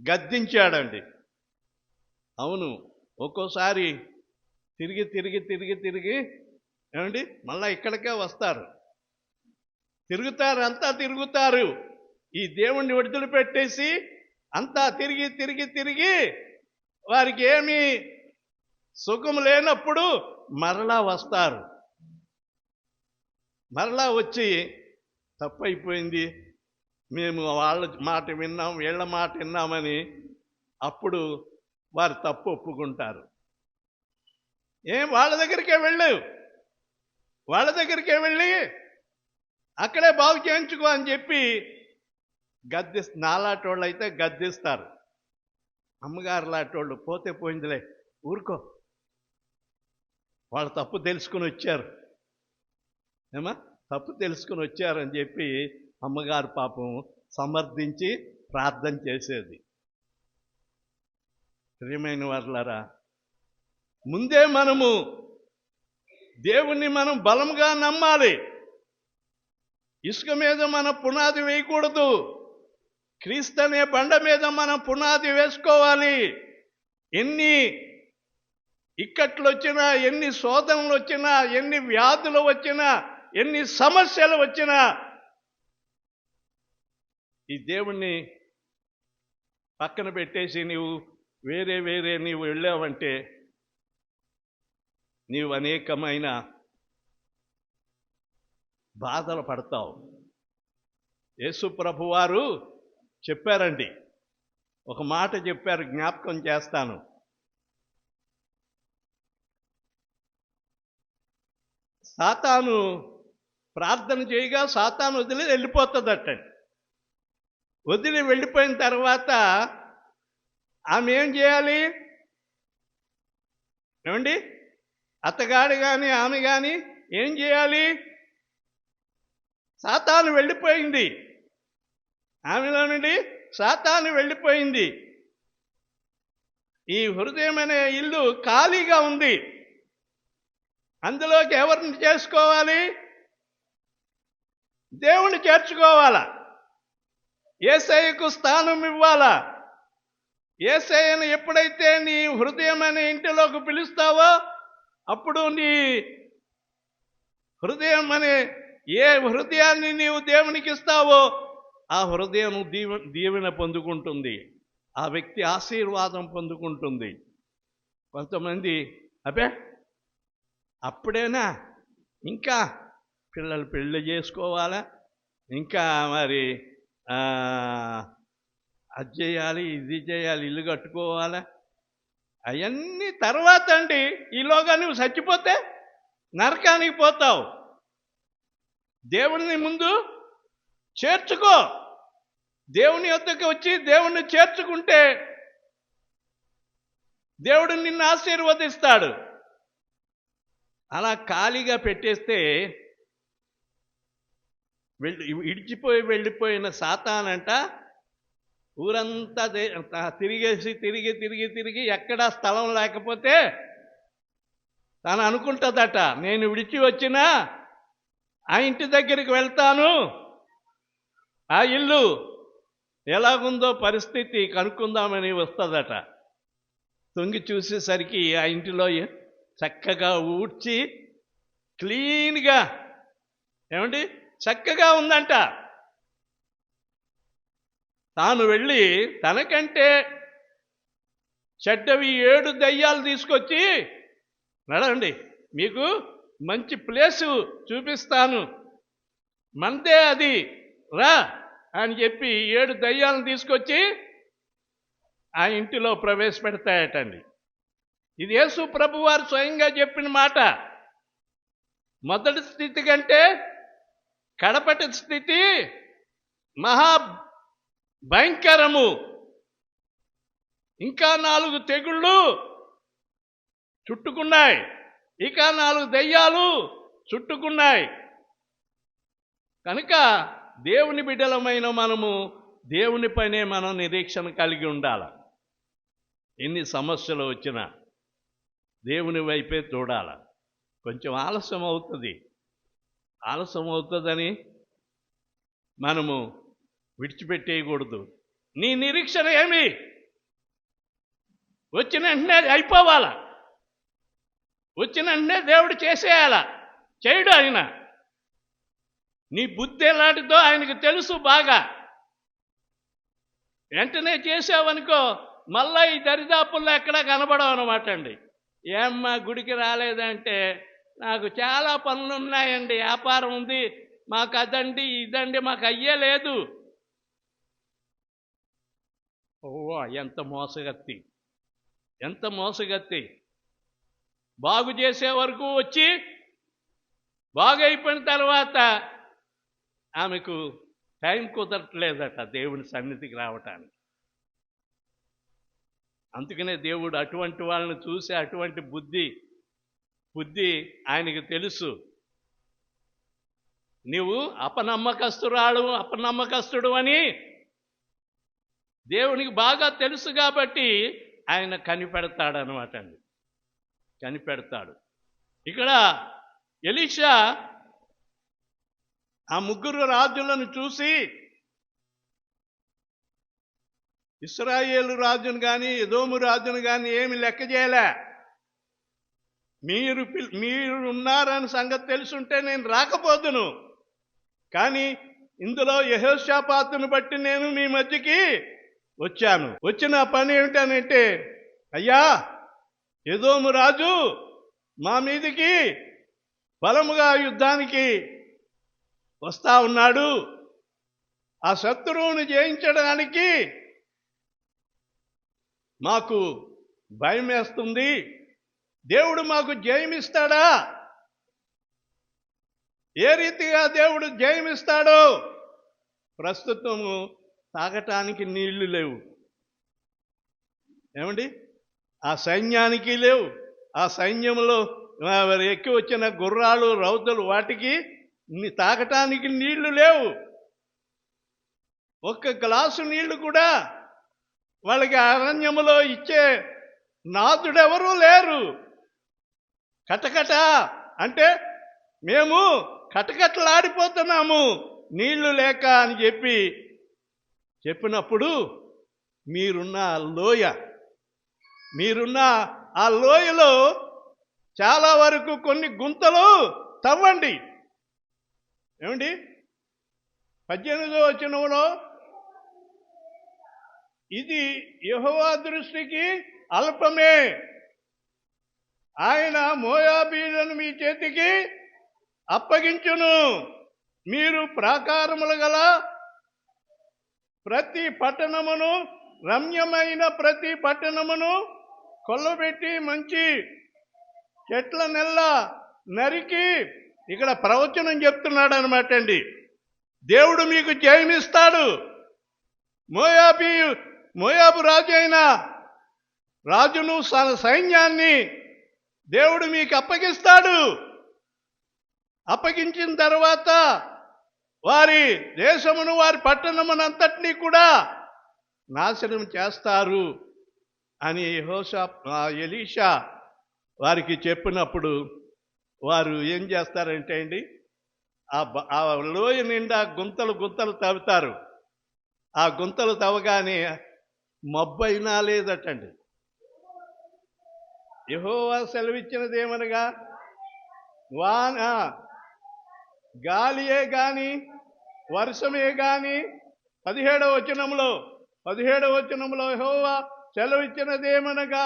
గద్దించాడండి. అవును, ఒక్కోసారి తిరిగి తిరిగి తిరిగి తిరిగి ఏమండి మళ్ళా ఇక్కడికే వస్తారు, తిరుగుతారు, అంతా తిరుగుతారు. ఈ దేవుణ్ణి విడుదలపెట్టేసి అంతా తిరిగి తిరిగి తిరిగి వారికి ఏమీ సుఖం లేనప్పుడు మరలా వస్తారు. మరలా వచ్చి తప్పైపోయింది, మేము వాళ్ళ మాట విన్నాం, వీళ్ళ మాట విన్నామని అప్పుడు వారు తప్పు ఒప్పుకుంటారు. వాళ్ళ దగ్గరికే వెళ్ళావు, వాళ్ళ దగ్గరికే వెళ్ళి అక్కడే బాగు చేయించుకో అని చెప్పి నాలాటోళ్ళు అయితే గద్దిస్తారు. అమ్మగారు లాంటోళ్ళు పోతే పోయిందిలే ఊరుకో, వాళ్ళు తప్పు తెలుసుకుని వచ్చారు, తప్పు తెలుసుకుని వచ్చారని చెప్పి అమ్మగారు పాపం సమర్థించి ప్రార్థన చేసేది. ప్రియమైన వారులారా, ముందే మనము దేవుణ్ణి మనం బలంగా నమ్మాలి. ఇసుక మీద మన పునాది వేయకూడదు, క్రీస్తు అనే బండ మీద మనం పునాది వేసుకోవాలి. ఎన్ని ఇక్కట్లు వచ్చినా, ఎన్ని శోధనలు వచ్చినా, ఎన్ని వ్యాధులు వచ్చినా, ఎన్ని సమస్యలు వచ్చినా ఈ దేవుణ్ణి పక్కన పెట్టేసి నీవు వేరే వేరే నీవు వెళ్ళావంటే నీవు అనేకమైన బాధలు పడతావు. యేసు ప్రభువారు చెప్పారండి, ఒక మాట చెప్పారు, జ్ఞాపకం చేస్తాను. సాతాను ప్రార్థన చేయగా సాతాను వదిలి వెళ్ళిపోతుందట. వదిలి వెళ్ళిపోయిన తర్వాత ఆమె ఏం చేయాలి? ఏమండి, అత్తగాడు కానీ ఆమె కానీ ఏం చేయాలి? సాతాను వెళ్ళిపోయింది, ఆమెలో నుండి సాతాను వెళ్ళిపోయింది. ఈ హృదయం అనే ఇల్లు ఖాళీగా ఉంది. అందులోకి ఎవరిని చేసుకోవాలి? దేవుని చేర్చుకోవాలా, యేసయ్యకు స్థానం ఇవ్వాలా. యేసయ్యను ఎప్పుడైతే నీ హృదయం అనే ఇంటిలోకి పిలుస్తావో అప్పుడు నీ హృదయం అనే ఏ హృదయాన్ని నీవు దేవునికి ఇస్తావో ఆ హృదయం దీవెన పొందుకుంటుంది, ఆ వ్యక్తి ఆశీర్వాదం పొందుకుంటుంది. కొంతమంది అప్పుడేనా ఇంకా పిల్లలు పెళ్ళి చేసుకోవాలా, ఇంకా మరి అది చేయాలి, ఇది చేయాలి, ఇల్లు కట్టుకోవాలా, అవన్నీ తర్వాత అండి. ఈలోగా నువ్వు చచ్చిపోతే నరకానికి పోతావు. దేవుని ముందు చేర్చుకో, దేవుని యొద్దకు వచ్చి దేవుణ్ణి చేర్చుకుంటే దేవుడు నిన్ను ఆశీర్వదిస్తాడు. అలా ఖాళీగా పెట్టేస్తే వెళ్ళిపోయిన సాతానంట ఊరంతా తిరిగేసి తిరిగి ఎక్కడా స్థలం లేకపోతే తను అనుకుంటుందట, నేను విడిచి వచ్చినా ఆ ఇంటి దగ్గరికి వెళ్తాను, ఆ ఇల్లు ఎలాగుందో పరిస్థితి కనుక్కుందామని వస్తుందట. తొంగి చూసేసరికి ఆ ఇంటిలో చక్కగా ఊడ్చి క్లీన్గా చక్కగా ఉందంట. తాను వెళ్ళి తనకంటే చెడ్డవి 7 దయ్యాలు తీసుకొచ్చి, నడండి మీకు మంచి ప్లేసు చూపిస్తాను, మందే అది, రా అని చెప్పి 7 దయ్యాలను తీసుకొచ్చి ఆ ఇంటిలో ప్రవేశపెడతాయటండి. ఇది యేసు ప్రభు వారు స్వయంగా చెప్పిన మాట. మొదటి స్థితి కంటే కడపటి స్థితి మహా భయంకరము. ఇంకా 4 తెగుళ్ళు చుట్టుకున్నాయి, ఇక 4 దయ్యాలు చుట్టుకున్నాయి. కనుక దేవుని బిడ్డలమైన మనము దేవుని పైనే మనం నిరీక్షణ కలిగి ఉండాలి. ఎన్ని సమస్యలు వచ్చినా దేవుని వైపే చూడాలి. కొంచెం ఆలస్యం అవుతుందని మనము విడిచిపెట్టేయకూడదు. నీ నిరీక్షణ ఏమి? వచ్చిన వెంటనే అయిపోవాలా, వచ్చిన వెంటనే దేవుడు చేసేయాలా? చేయడు ఆయన. నీ బుద్ధి ఎలాంటిదో ఆయనకు తెలుసు బాగా. వెంటనే చేసావనుకో మళ్ళా ఈ దరిదాపుల్లో ఎక్కడా కనబడవు అనమాట అండి. ఏమ్మా గుడికి రాలేదంటే, నాకు చాలా పనులు ఉన్నాయండి, వ్యాపారం ఉంది, మాకు అదండి ఇదండి, మాకు అయ్యే లేదు. ఓ ఎంత మోసగత్తి. బాగు చేసే వరకు వచ్చి బాగైపోయిన తర్వాత ఆమెకు టైం కుదరట్లేదట దేవుని సన్నిధికి రావటానికి. అందుకనే దేవుడు అటువంటి వాళ్ళని చూసి అటువంటి బుద్ధి ఆయనకు తెలుసు. నీవు అపనమ్మకస్తుడు అని దేవునికి బాగా తెలుసు కాబట్టి ఆయన కనిపెడతాడనమాట అండి. కనిపెడతాడు. ఇక్కడ ఎలీషా ఆ 3 రాజులను చూసి, ఇశ్రాయేలు రాజును కానీ ఎదోము రాజును కానీ ఏమి లెక్క చేయలే. మీరు ఉన్నారని సంగతి తెలుసుంటే నేను రాకపోదును, కానీ ఇందులో యెహోషాపాతును బట్టి నేను మీ మధ్యకి వచ్చాను. వచ్చిన పని ఏమిటనంటే, అయ్యా ఎదోము రాజు మా మీదికి బలముగా యుద్ధానికి వస్తా ఉన్నాడు, ఆ శత్రువుని జయించడానికి మాకు భయం వేస్తుంది, దేవుడు మాకు జయమిస్తాడా? ఏ రీతిగా దేవుడు జయమిస్తాడో? ప్రస్తుతము తాగటానికి నీళ్లు లేవు, ఏమండి, ఆ సైన్యానికి లేవు. ఆ సైన్యంలో ఎక్కి వచ్చిన గుర్రాలు రౌతులు వాటికి తాగటానికి నీళ్లు లేవు. ఒక్క గ్లాసు నీళ్లు కూడా వాళ్ళకి అరణ్యములో ఇచ్చే నాదుడెవరూ లేరు. కటకట అంటే మేము కటకటలాడిపోతున్నాము నీళ్లు లేక అని చెప్పినప్పుడు మీరున్న ఆ లోయలో చాలా వరకు కొన్ని గుంతలు తవ్వండి. ఏమండి, 18వ వచనంలో ఇది యెహోవా దృష్టికి అల్పమే, ఆయన మోయాబీయులను మీ చేతికి అప్పగించును, మీరు ప్రాకారములు గల ప్రతి పట్టణమును, రమ్యమైన ప్రతి పట్టణమును కొల్లబెట్టి మంచి చెట్ల నెల్ల నరికి, ఇక్కడ ప్రవచనం చెప్తున్నాడు అనమాట అండి. దేవుడు మీకు జయమిస్తాడు. మోయాబు రాజు అయిన రాజును సైన్యాన్ని దేవుడు మీకు అప్పగిస్తాడు. అప్పగించిన తర్వాత వారి దేశమును వారి పట్టణమునంతటినీ కూడా నాశనం చేస్తారు అని ఎలీషా వారికి చెప్పినప్పుడు వారు ఏం చేస్తారంటే అండి, ఆ లోయ నిండా గుంతలు గుంతలు తవ్వుతారు. ఆ గుంతలు తవ్వగానే మబ్బు అయినా లేదటండి. యెహోవా సెలవిచ్చినదేమనగా వాన గాలియే గాని వర్షమే గాని 17వ వచనంలో యెహోవా సెలవిచ్చినదేమనగా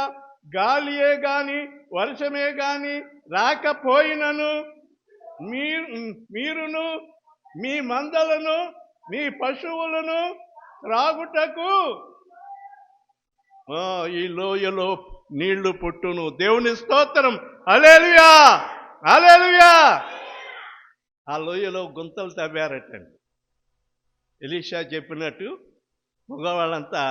గాలియే గాని వర్షమే గాని రాకపోయినను మీరును మీ మందలను మీ పశువులను త్రాగుటకు ఈ లోయలో నీళ్లు పుట్టును. దేవుని స్తోత్రం. హల్లెలూయా, హల్లెలూయా. ఆ లోయలో గుంతలు తవ్వారటండి. ఎలీషా చెప్పినట్టు మగవాళ్ళంతా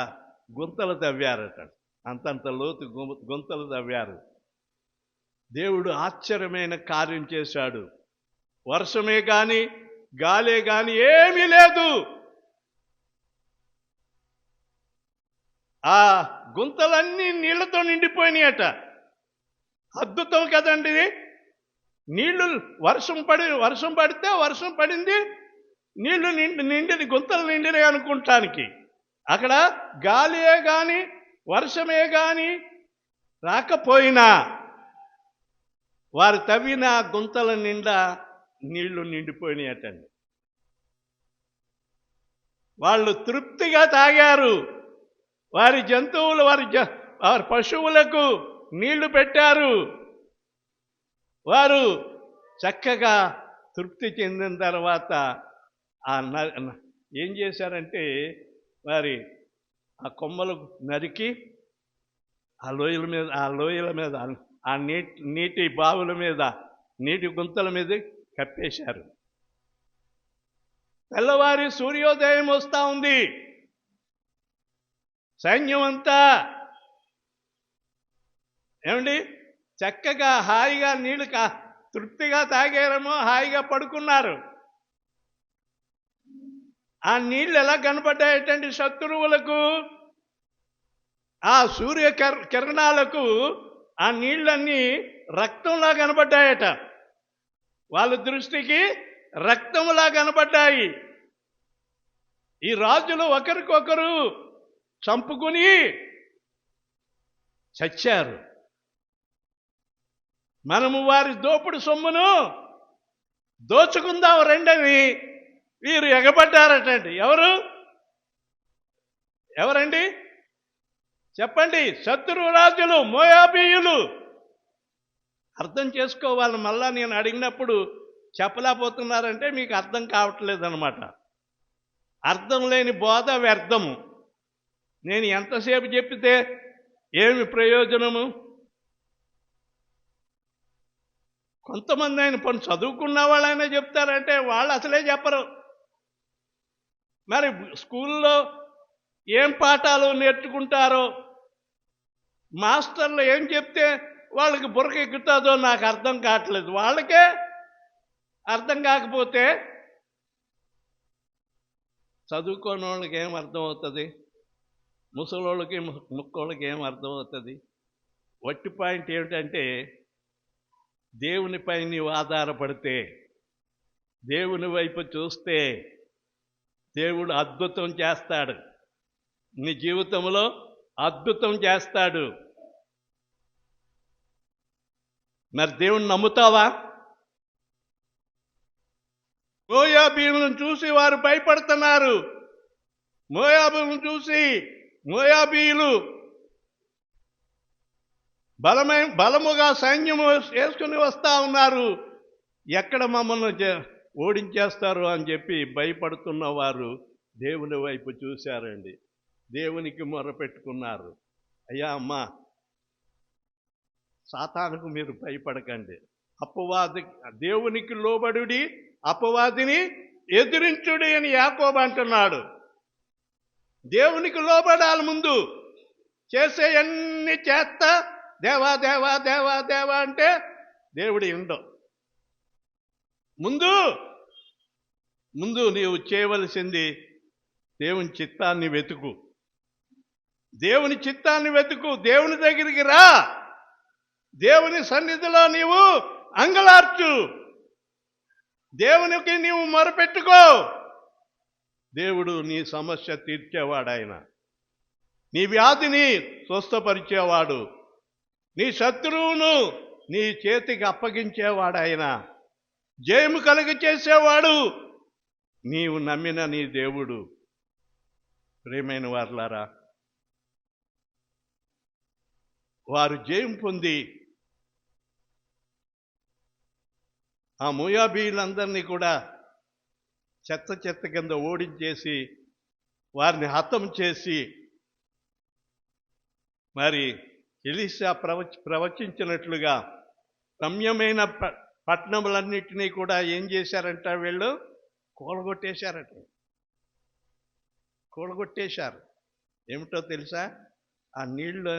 గుంతలు తవ్వారట. అంతంత లోతు గుంతలు తవ్వారు. దేవుడు ఆశ్చర్యమైన కార్యం చేశాడు. వర్షమే గాని గాలే గాని ఏమీ లేదు. ఆ గుంతలన్నీ నీళ్లతో నిండిపోయినాయట. అద్భుతం కదండి. నీళ్లు వర్షం పడితే వర్షం పడింది, నీళ్లు నిండి గుంతలు నిండినాయి అనుకుంటానికి. అక్కడ గాలియే గాని వర్షమే గాని రాకపోయినా వారు తవ్విన గుంతల నిండా నీళ్లు నిండిపోయినాయటండి. వాళ్ళు తృప్తిగా తాగారు. వారి జంతువులు వారి పశువులకు నీళ్లు పెట్టారు. వారు చక్కగా తృప్తి చెందిన తర్వాత ఏం చేశారంటే వారి ఆ కొమ్మలు నరికి ఆ లోయల మీద ఆ నీటి బావుల మీద నీటి గుంతల మీద కప్పేశారు. తెల్లవారి సూర్యోదయం వస్తూ ఉంది. సైన్యం అంతా ఏమండి చక్కగా హాయిగా నీళ్లు తృప్తిగా తాగారేమో, హాయిగా పడుకున్నారు. ఆ నీళ్ళు ఎలా కనపడ్డాయటండి శత్రువులకు? ఆ సూర్య కిరణాలకు ఆ నీళ్ళన్నీ రక్తంలా కనపడ్డాయట. వాళ్ళ దృష్టికి రక్తంలా కనపడ్డాయి. ఈ రాజులు ఒకరికొకరు చంపుకుని చచ్చారు. మనము వారి దోపుడు సొమ్మును దోచుకుందాం రెండని వీరు ఎగబడ్డారటండి. ఎవరండి చెప్పండి? శత్రు రాజులు, మోయాబీయులు. అర్థం చేసుకోవాలి. మళ్ళా నేను అడిగినప్పుడు చెప్పలేకపోతున్నారంటే మీకు అర్థం కావట్లేదు అనమాట. అర్థం లేని బోధ వ్యర్థము. నేను ఎంతసేపు చెప్పితే ఏమి ప్రయోజనము? కొంతమంది ఆయన చదువుకున్న వాళ్ళైనా చెప్తారంటే వాళ్ళు అసలే చెప్పరు. మరి స్కూల్లో ఏం పాఠాలు నేర్చుకుంటారో, మాస్టర్లు ఏం చెప్తే వాళ్ళకి బుర్రకెక్కుతుందో నాకు అర్థం కావట్లేదు. వాళ్ళకే అర్థం కాకపోతే చదువుకోని వాళ్ళకి ఏం అర్థం అవుతుంది? ముసలోళ్ళకి ముక్కోళ్ళకి ఏం అర్థం అవుతుంది? వట్టి పాయింట్ ఏమిటంటే దేవునిపై నీవు ఆధారపడితే, దేవుని వైపు చూస్తే దేవుడు అద్భుతం చేస్తాడు. నీ జీవితంలో అద్భుతం చేస్తాడు. మరి దేవుణ్ణి నమ్ముతావా? మోయాబీయులను చూసి వారు భయపడుతున్నారు. మోయాబీయులను చూసి మోయాబీయులు బలముగా సైన్యము వేసుకుని వస్తూ ఉన్నారు. ఎక్కడ మమ్మల్ని ఓడించేస్తారు అని చెప్పి భయపడుతున్న వారు దేవుని వైపు చూశారండి. దేవునికి మొరపెట్టుకున్నారు. అయ్యా అమ్మా, సాతానుకు మీరు భయపడకండి. దేవునికి లోబడుడి, అపవాదిని ఎదిరించుడి అని యాకోబు అంటున్నాడు. దేవునికి లోబడాలి ముందు. చేసే అన్ని చేస్తా దేవా దేవా దేవా దేవా అంటే దేవుడు ఉండవు. ముందు నీవు చేయవలసింది దేవుని చిత్తాన్ని వెతుకు. దేవుని చిత్తాన్ని వెతుకు. దేవుని దగ్గరికి రా. దేవుని సన్నిధిలో నీవు అంగలార్చు. దేవునికి నీవు మొరపెట్టుకో. దేవుడు నీ సమస్య తీర్చేవాడాయన. నీ వ్యాధిని స్వస్థపరిచేవాడు. నీ శత్రువును నీ చేతికి అప్పగించేవాడాయన. జయము కలుగ చేసేవాడు నీవు నమ్మిన నీ దేవుడు. ప్రియమైన వారులారా, వారు జయం పొంది ఆ మోయాబీయులందరినీ కూడా చెత్త కింద ఓడించేసి వారిని హతం చేసి మరి ఎలీషా ప్రవచించినట్లుగా రమ్యమైన పట్టణములన్నిటినీ కూడా ఏం చేశారంట? వీళ్ళు కూలగొట్టేశారు. ఏమిటో తెలుసా? ఆ నీళ్లు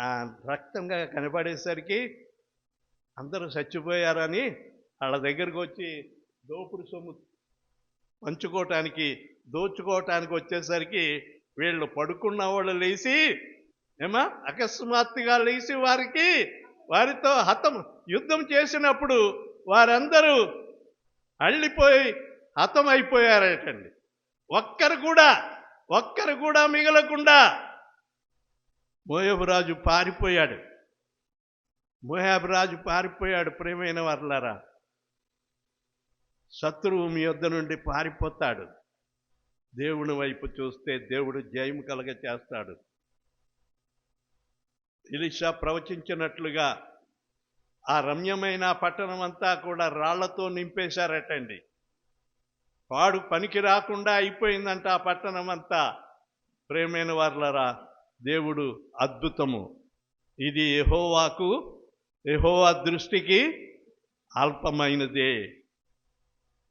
ఆ రక్తంగా కనబడేసరికి అందరూ చచ్చిపోయారని వాళ్ళ దగ్గరకు వచ్చి దోపుడు సొమ్ము దోచుకోవటానికి వచ్చేసరికి వీళ్ళు పడుకున్న వాళ్ళు లేచి అకస్మాత్తుగా లేచి వారితో యుద్ధం చేసినప్పుడు వారందరూ అళ్ళిపోయి హతం అయిపోయారటండి. ఒక్కరు కూడా మిగలకుండా మోయాబు రాజు పారిపోయాడు. ప్రియమైన వారలారా, శత్రువు మీ యొద్ద నుండి పారిపోతాడు. దేవుని వైపు చూస్తే దేవుడు జయం కలగ చేస్తాడు. ఎలీషా ప్రవచించినట్లుగా ఆ రమ్యమైన పట్టణం అంతా కూడా రాళ్లతో నింపేశారటండి. వాడు పనికి రాకుండా అయిపోయిందంట ఆ పట్టణం అంతా. ప్రియమైన వారలారా, దేవుడు అద్భుతము. ఇది యెహోవా దృష్టికి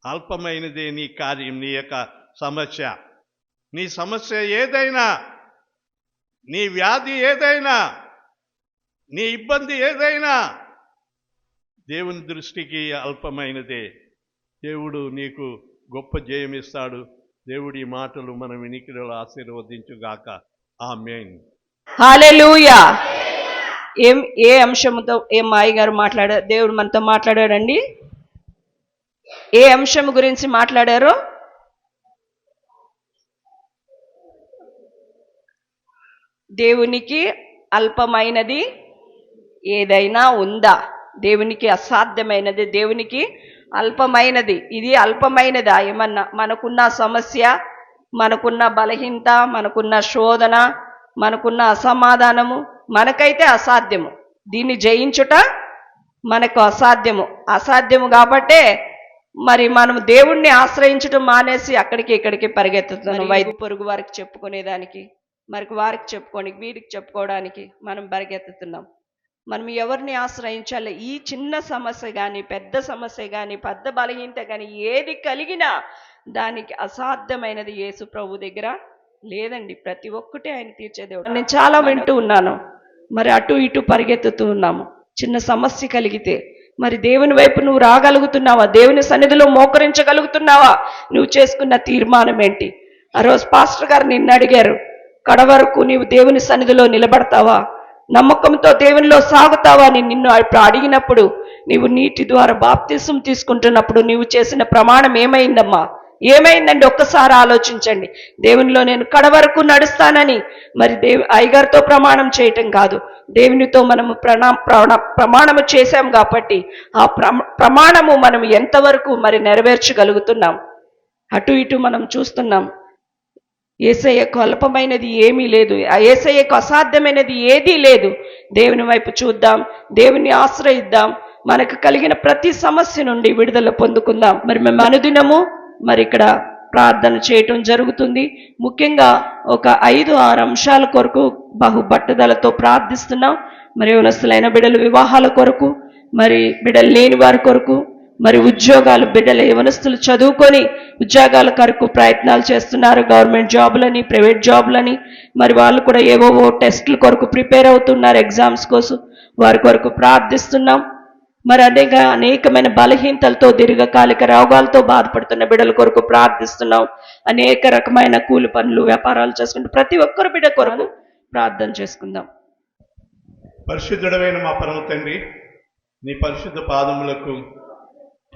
అల్పమైనదే నీ కార్యం, నీ యొక్క సమస్య. నీ సమస్య ఏదైనా, నీ వ్యాధి ఏదైనా, నీ ఇబ్బంది ఏదైనా దేవుని దృష్టికి అల్పమైనదే. దేవుడు నీకు గొప్ప జయమిస్తాడు. దేవుడి మాటలు మన వినికిడిలో ఆశీర్వదించుగాక. ఆమేన్. హల్లెలూయా. ఏ అంశంతో మాయ గారు మాట్లాడారు? దేవుడు మనతో మాట్లాడాడండి. ఏ అంశం గురించి మాట్లాడారు? దేవునికి అల్పమైనది ఏదైనా ఉందా? దేవునికి అసాధ్యమైనది, దేవునికి అల్పమైనది. ఇది అల్పమైనదా? ఏమన్నా మనకున్న సమస్య, మనకున్న బలహీనత, మనకున్న శోధన, మనకున్న అసమాధానము మనకైతే అసాధ్యము. దీన్ని జయించుట మనకు అసాధ్యము కాబట్టే మరి మనం దేవుణ్ణి ఆశ్రయించడం మానేసి అక్కడికి ఇక్కడికి పరిగెత్తుతున్నాం. వైద్య పొరుగు వారికి చెప్పుకునేదానికి, మరి వారికి చెప్పుకోనికి, వీరికి చెప్పుకోవడానికి మనం పరిగెత్తుతున్నాం. మనం ఎవరిని ఆశ్రయించాలి? ఈ చిన్న సమస్య కానీ, పెద్ద సమస్య కానీ, పెద్ద బలహీనత కానీ ఏది కలిగినా దానికి అసాధ్యమైనది యేసు ప్రభు దగ్గర లేదండి. ప్రతి ఒక్కటి ఆయన తీర్చే దేవుడు. నేను చాలా వింటూ ఉన్నాను, మరి అటు ఇటు పరిగెత్తుతూ ఉన్నాము. చిన్న సమస్య కలిగితే మరి దేవుని వైపు నువ్వు రాగలుగుతున్నావా? దేవుని సన్నిధిలో మోకరించగలుగుతున్నావా? నువ్వు చేసుకున్న తీర్మానం ఏంటి? ఆ రోజు పాస్టర్ గారు నిన్ను అడిగారు, కడవరకు నీవు దేవుని సన్నిధిలో నిలబడతావా, నమ్మకంతో దేవునిలో సాగుతావా అని నిన్ను అడిగినప్పుడు, నీవు నీటి ద్వారా బాప్తిసం తీసుకుంటున్నప్పుడు నీవు చేసిన ప్రమాణం ఏమైందమ్మా? ఏమైందండి? ఒక్కసారి ఆలోచించండి. దేవునిలో నేను కడవరకు నడుస్తానని మరి అయ్యగారితో ప్రమాణం చేయటం కాదు, దేవునితో మనము ప్రమాణము చేశాం కాబట్టి ఆ ప్రమాణము మనం ఎంతవరకు మరి నెరవేర్చగలుగుతున్నాం? అటు ఇటు మనం చూస్తున్నాం. యేసయ్యకు అల్పమైనది ఏమీ లేదు, ఆ యేసయ్యకు అసాధ్యమైనది ఏదీ లేదు. దేవుని వైపు చూద్దాం, దేవుని ఆశ్రయిద్దాం, మనకు కలిగిన ప్రతి సమస్య నుండి విడుదల పొందుకుందాం. మరి మేము అనుదినము మరి ఇక్కడ ప్రార్థన చేయటం జరుగుతుంది. ముఖ్యంగా ఒక 5-6 అంశాల కొరకు బహుబట్టుదలతో ప్రార్థిస్తున్నాం. మరి యవనస్తులైన బిడ్డల వివాహాల కొరకు, మరి బిడ్డలు లేని వారి కొరకు, మరి ఉద్యోగాలు బిడ్డలు యవనస్తులు చదువుకొని ఉద్యోగాల కొరకు ప్రయత్నాలు చేస్తున్నారు. గవర్నమెంట్ జాబులని, ప్రైవేట్ జాబులని. మరి వాళ్ళు కూడా ఏవోవో టెస్టుల కొరకు ప్రిపేర్ అవుతున్నారు, ఎగ్జామ్స్ కోసం. వారి కొరకు ప్రార్థిస్తున్నాం. మరి అనేకమైన బలహీనతలతో, దీర్ఘకాలిక రోగాలతో బాధపడుతున్న బిడ్డల కొరకు ప్రార్థిస్తున్నాం. అనేక రకమైన కూలి పనులు, వ్యాపారాలు చేసుకుంటూ ప్రతి ఒక్కరు బిడ్డ కొరకు ప్రార్థన చేసుకుందాం. పరిశుద్ధుడమైన మా పరమ తండ్రి, నీ పరిశుద్ధ పాదములకు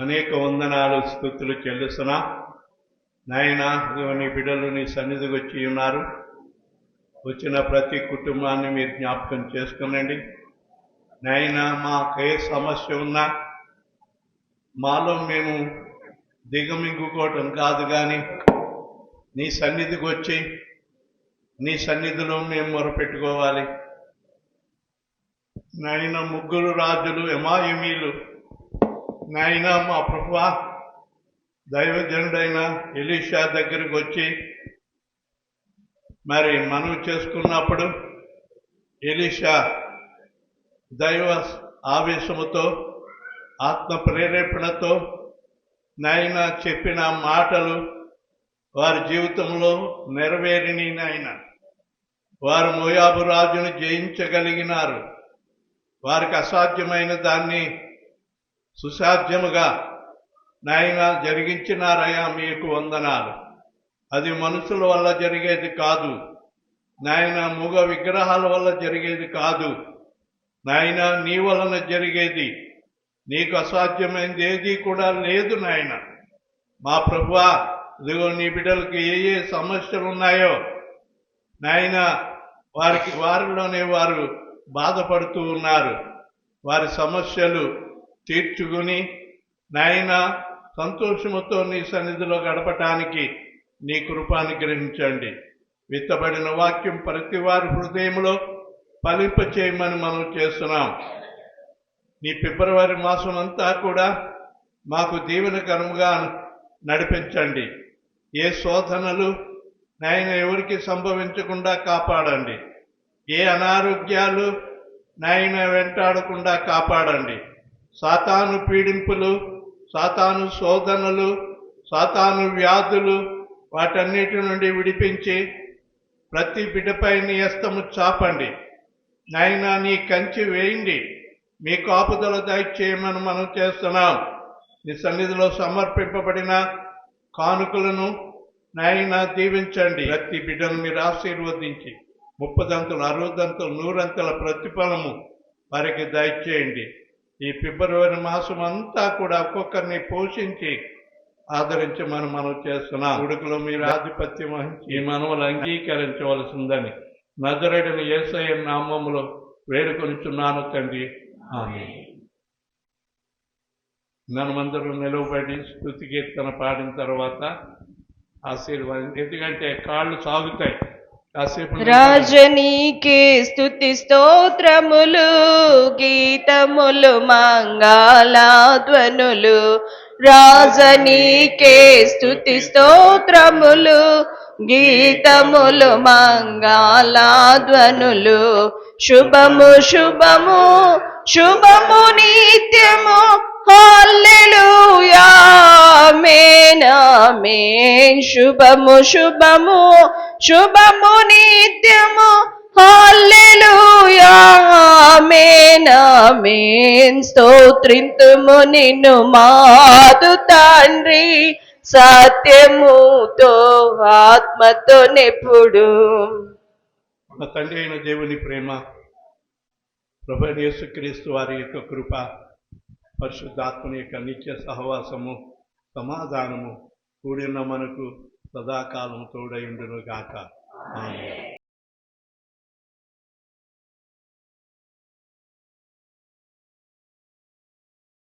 అనేక వందనాలు, స్తుతులు చెల్లిస్తున్నా. నాయన, నీ బిడ్డలు నీ సన్నిధికి వచ్చి ఉన్నారు. వచ్చిన ప్రతి కుటుంబాన్ని మీరు జ్ఞాపకం చేసుకునండి. నాయన, మాకు ఏ సమస్య ఉన్నా మాలో మేము దిగమింగుకోవటం కాదు, కానీ నీ సన్నిధికి వచ్చి నీ సన్నిధిలో మేము మొరపెట్టుకోవాలి. నాయన, ముగ్గురు రాజులు ఎమాయిమీలు నాయన మా ప్రభువా దైవజనుడైన ఎలీషా దగ్గరికి వచ్చి మరి మనవి చేసుకున్నప్పుడు ఎలీషా దైవ ఆవేశముతో, ఆత్మ ప్రేరేపణతో నాయన చెప్పిన మాటలు వారి జీవితంలో నెరవేరిని. నాయన, వారు మోయాబు రాజును జయించగలిగినారు. వారికి అసాధ్యమైన దాన్ని సుసాధ్యముగా నాయన జరిగించినారయ్యా, మీకు వందనాలు. అది మనుషుల వల్ల జరిగేది కాదు నాయన, మూగ విగ్రహాల వల్ల జరిగేది కాదు నాయన, నీ వలన జరిగేది. నీకు అసాధ్యమైనది ఏది కూడా లేదు నాయన. మా ప్రభువా, ఇదిగో నీ బిడ్డలకి ఏ సమస్యలు ఉన్నాయో నాయన, వారిలోనే వారు బాధపడుతూ ఉన్నారు. వారి సమస్యలు తీర్చుకుని నాయన సంతోషముతో నీ సన్నిధిలో గడపటానికి నీ కృపాన్ని గ్రహించండి. విత్తబడిన వాక్యం ప్రతి వారి హృదయంలో ఫలింప చేయమని మనం చేస్తున్నాం. నీ ఫిబ్రవరి మాసం అంతా కూడా మాకు దీవెనకరముగా నడిపించండి. ఏ శోధనలు నాయన ఎవరికి సంభవించకుండా కాపాడండి. ఏ అనారోగ్యాలు నాయన వెంటాడకుండా కాపాడండి. సాతాను పీడింపులు, సాతాను శోధనలు, సాతాను వ్యాధులు వాటన్నిటి నుండి విడిపించి ప్రతి బిడ్డపై నీ హస్తము చాపండి. నాయన, నీ కంచి వేయండి. మీ కాపుదల దయచేయమని మనం చేస్తున్నాం. నీ సన్నిధిలో సమర్పింపబడిన కానుకలను నాయన దీవించండి. ప్రతి బిడ్డను మీరు ఆశీర్వదించి 30 60 100 ప్రతిఫలము వారికి దయచేయండి. ఈ ఫిబ్రవరి మాసం అంతా కూడా ఒక్కొక్కరిని పోషించి ఆదరించమని మనం చేస్తున్నాం. ఉడుకులో మీరు ఆధిపత్యం వహించి ఈ మనవులు అంగీకరించవలసిందని నజరేయుడైన యేసయ్య నామములో వేడుకొనిచున్నాను తండ్రి, ఆమేన్. మనమందరూ నిలవబడి స్తుతి కీర్తన పాడిన తర్వాత ఆశీర్వాదం, ఎందుకంటే కాళ్ళు సాగుతాయి. రాజనీకే స్తుతి స్తోత్రములు, గీతములు మంగళధ్వనులు. రాజనీకే స్తుతి స్తోత్రములు, గీతములు మంగళధ్వనులు. శుభము శుభము శుభము నిత్యము, హల్లెలూయా ఆమేన్ ఆమేన్. శుభము శుభము శుభము నిత్యము, హల్లెలూయా ఆమేన్ ఆమేన్. స్తోత్రింతుము నిన్ను మాదు తండ్రి, సత్యముతో ఆత్మతో నెప్పుడు. మన తండ్రి అయిన దేవుని ప్రేమ, ప్రభువైన యేసుక్రీస్తు వారి యొక్క కృప, పరిశుద్ధాత్మని యొక్క నిత్య సహవాసము, సమాధానము కూడిన మనకు సదాకాలం తోడైండును గాక. ఆమేన్.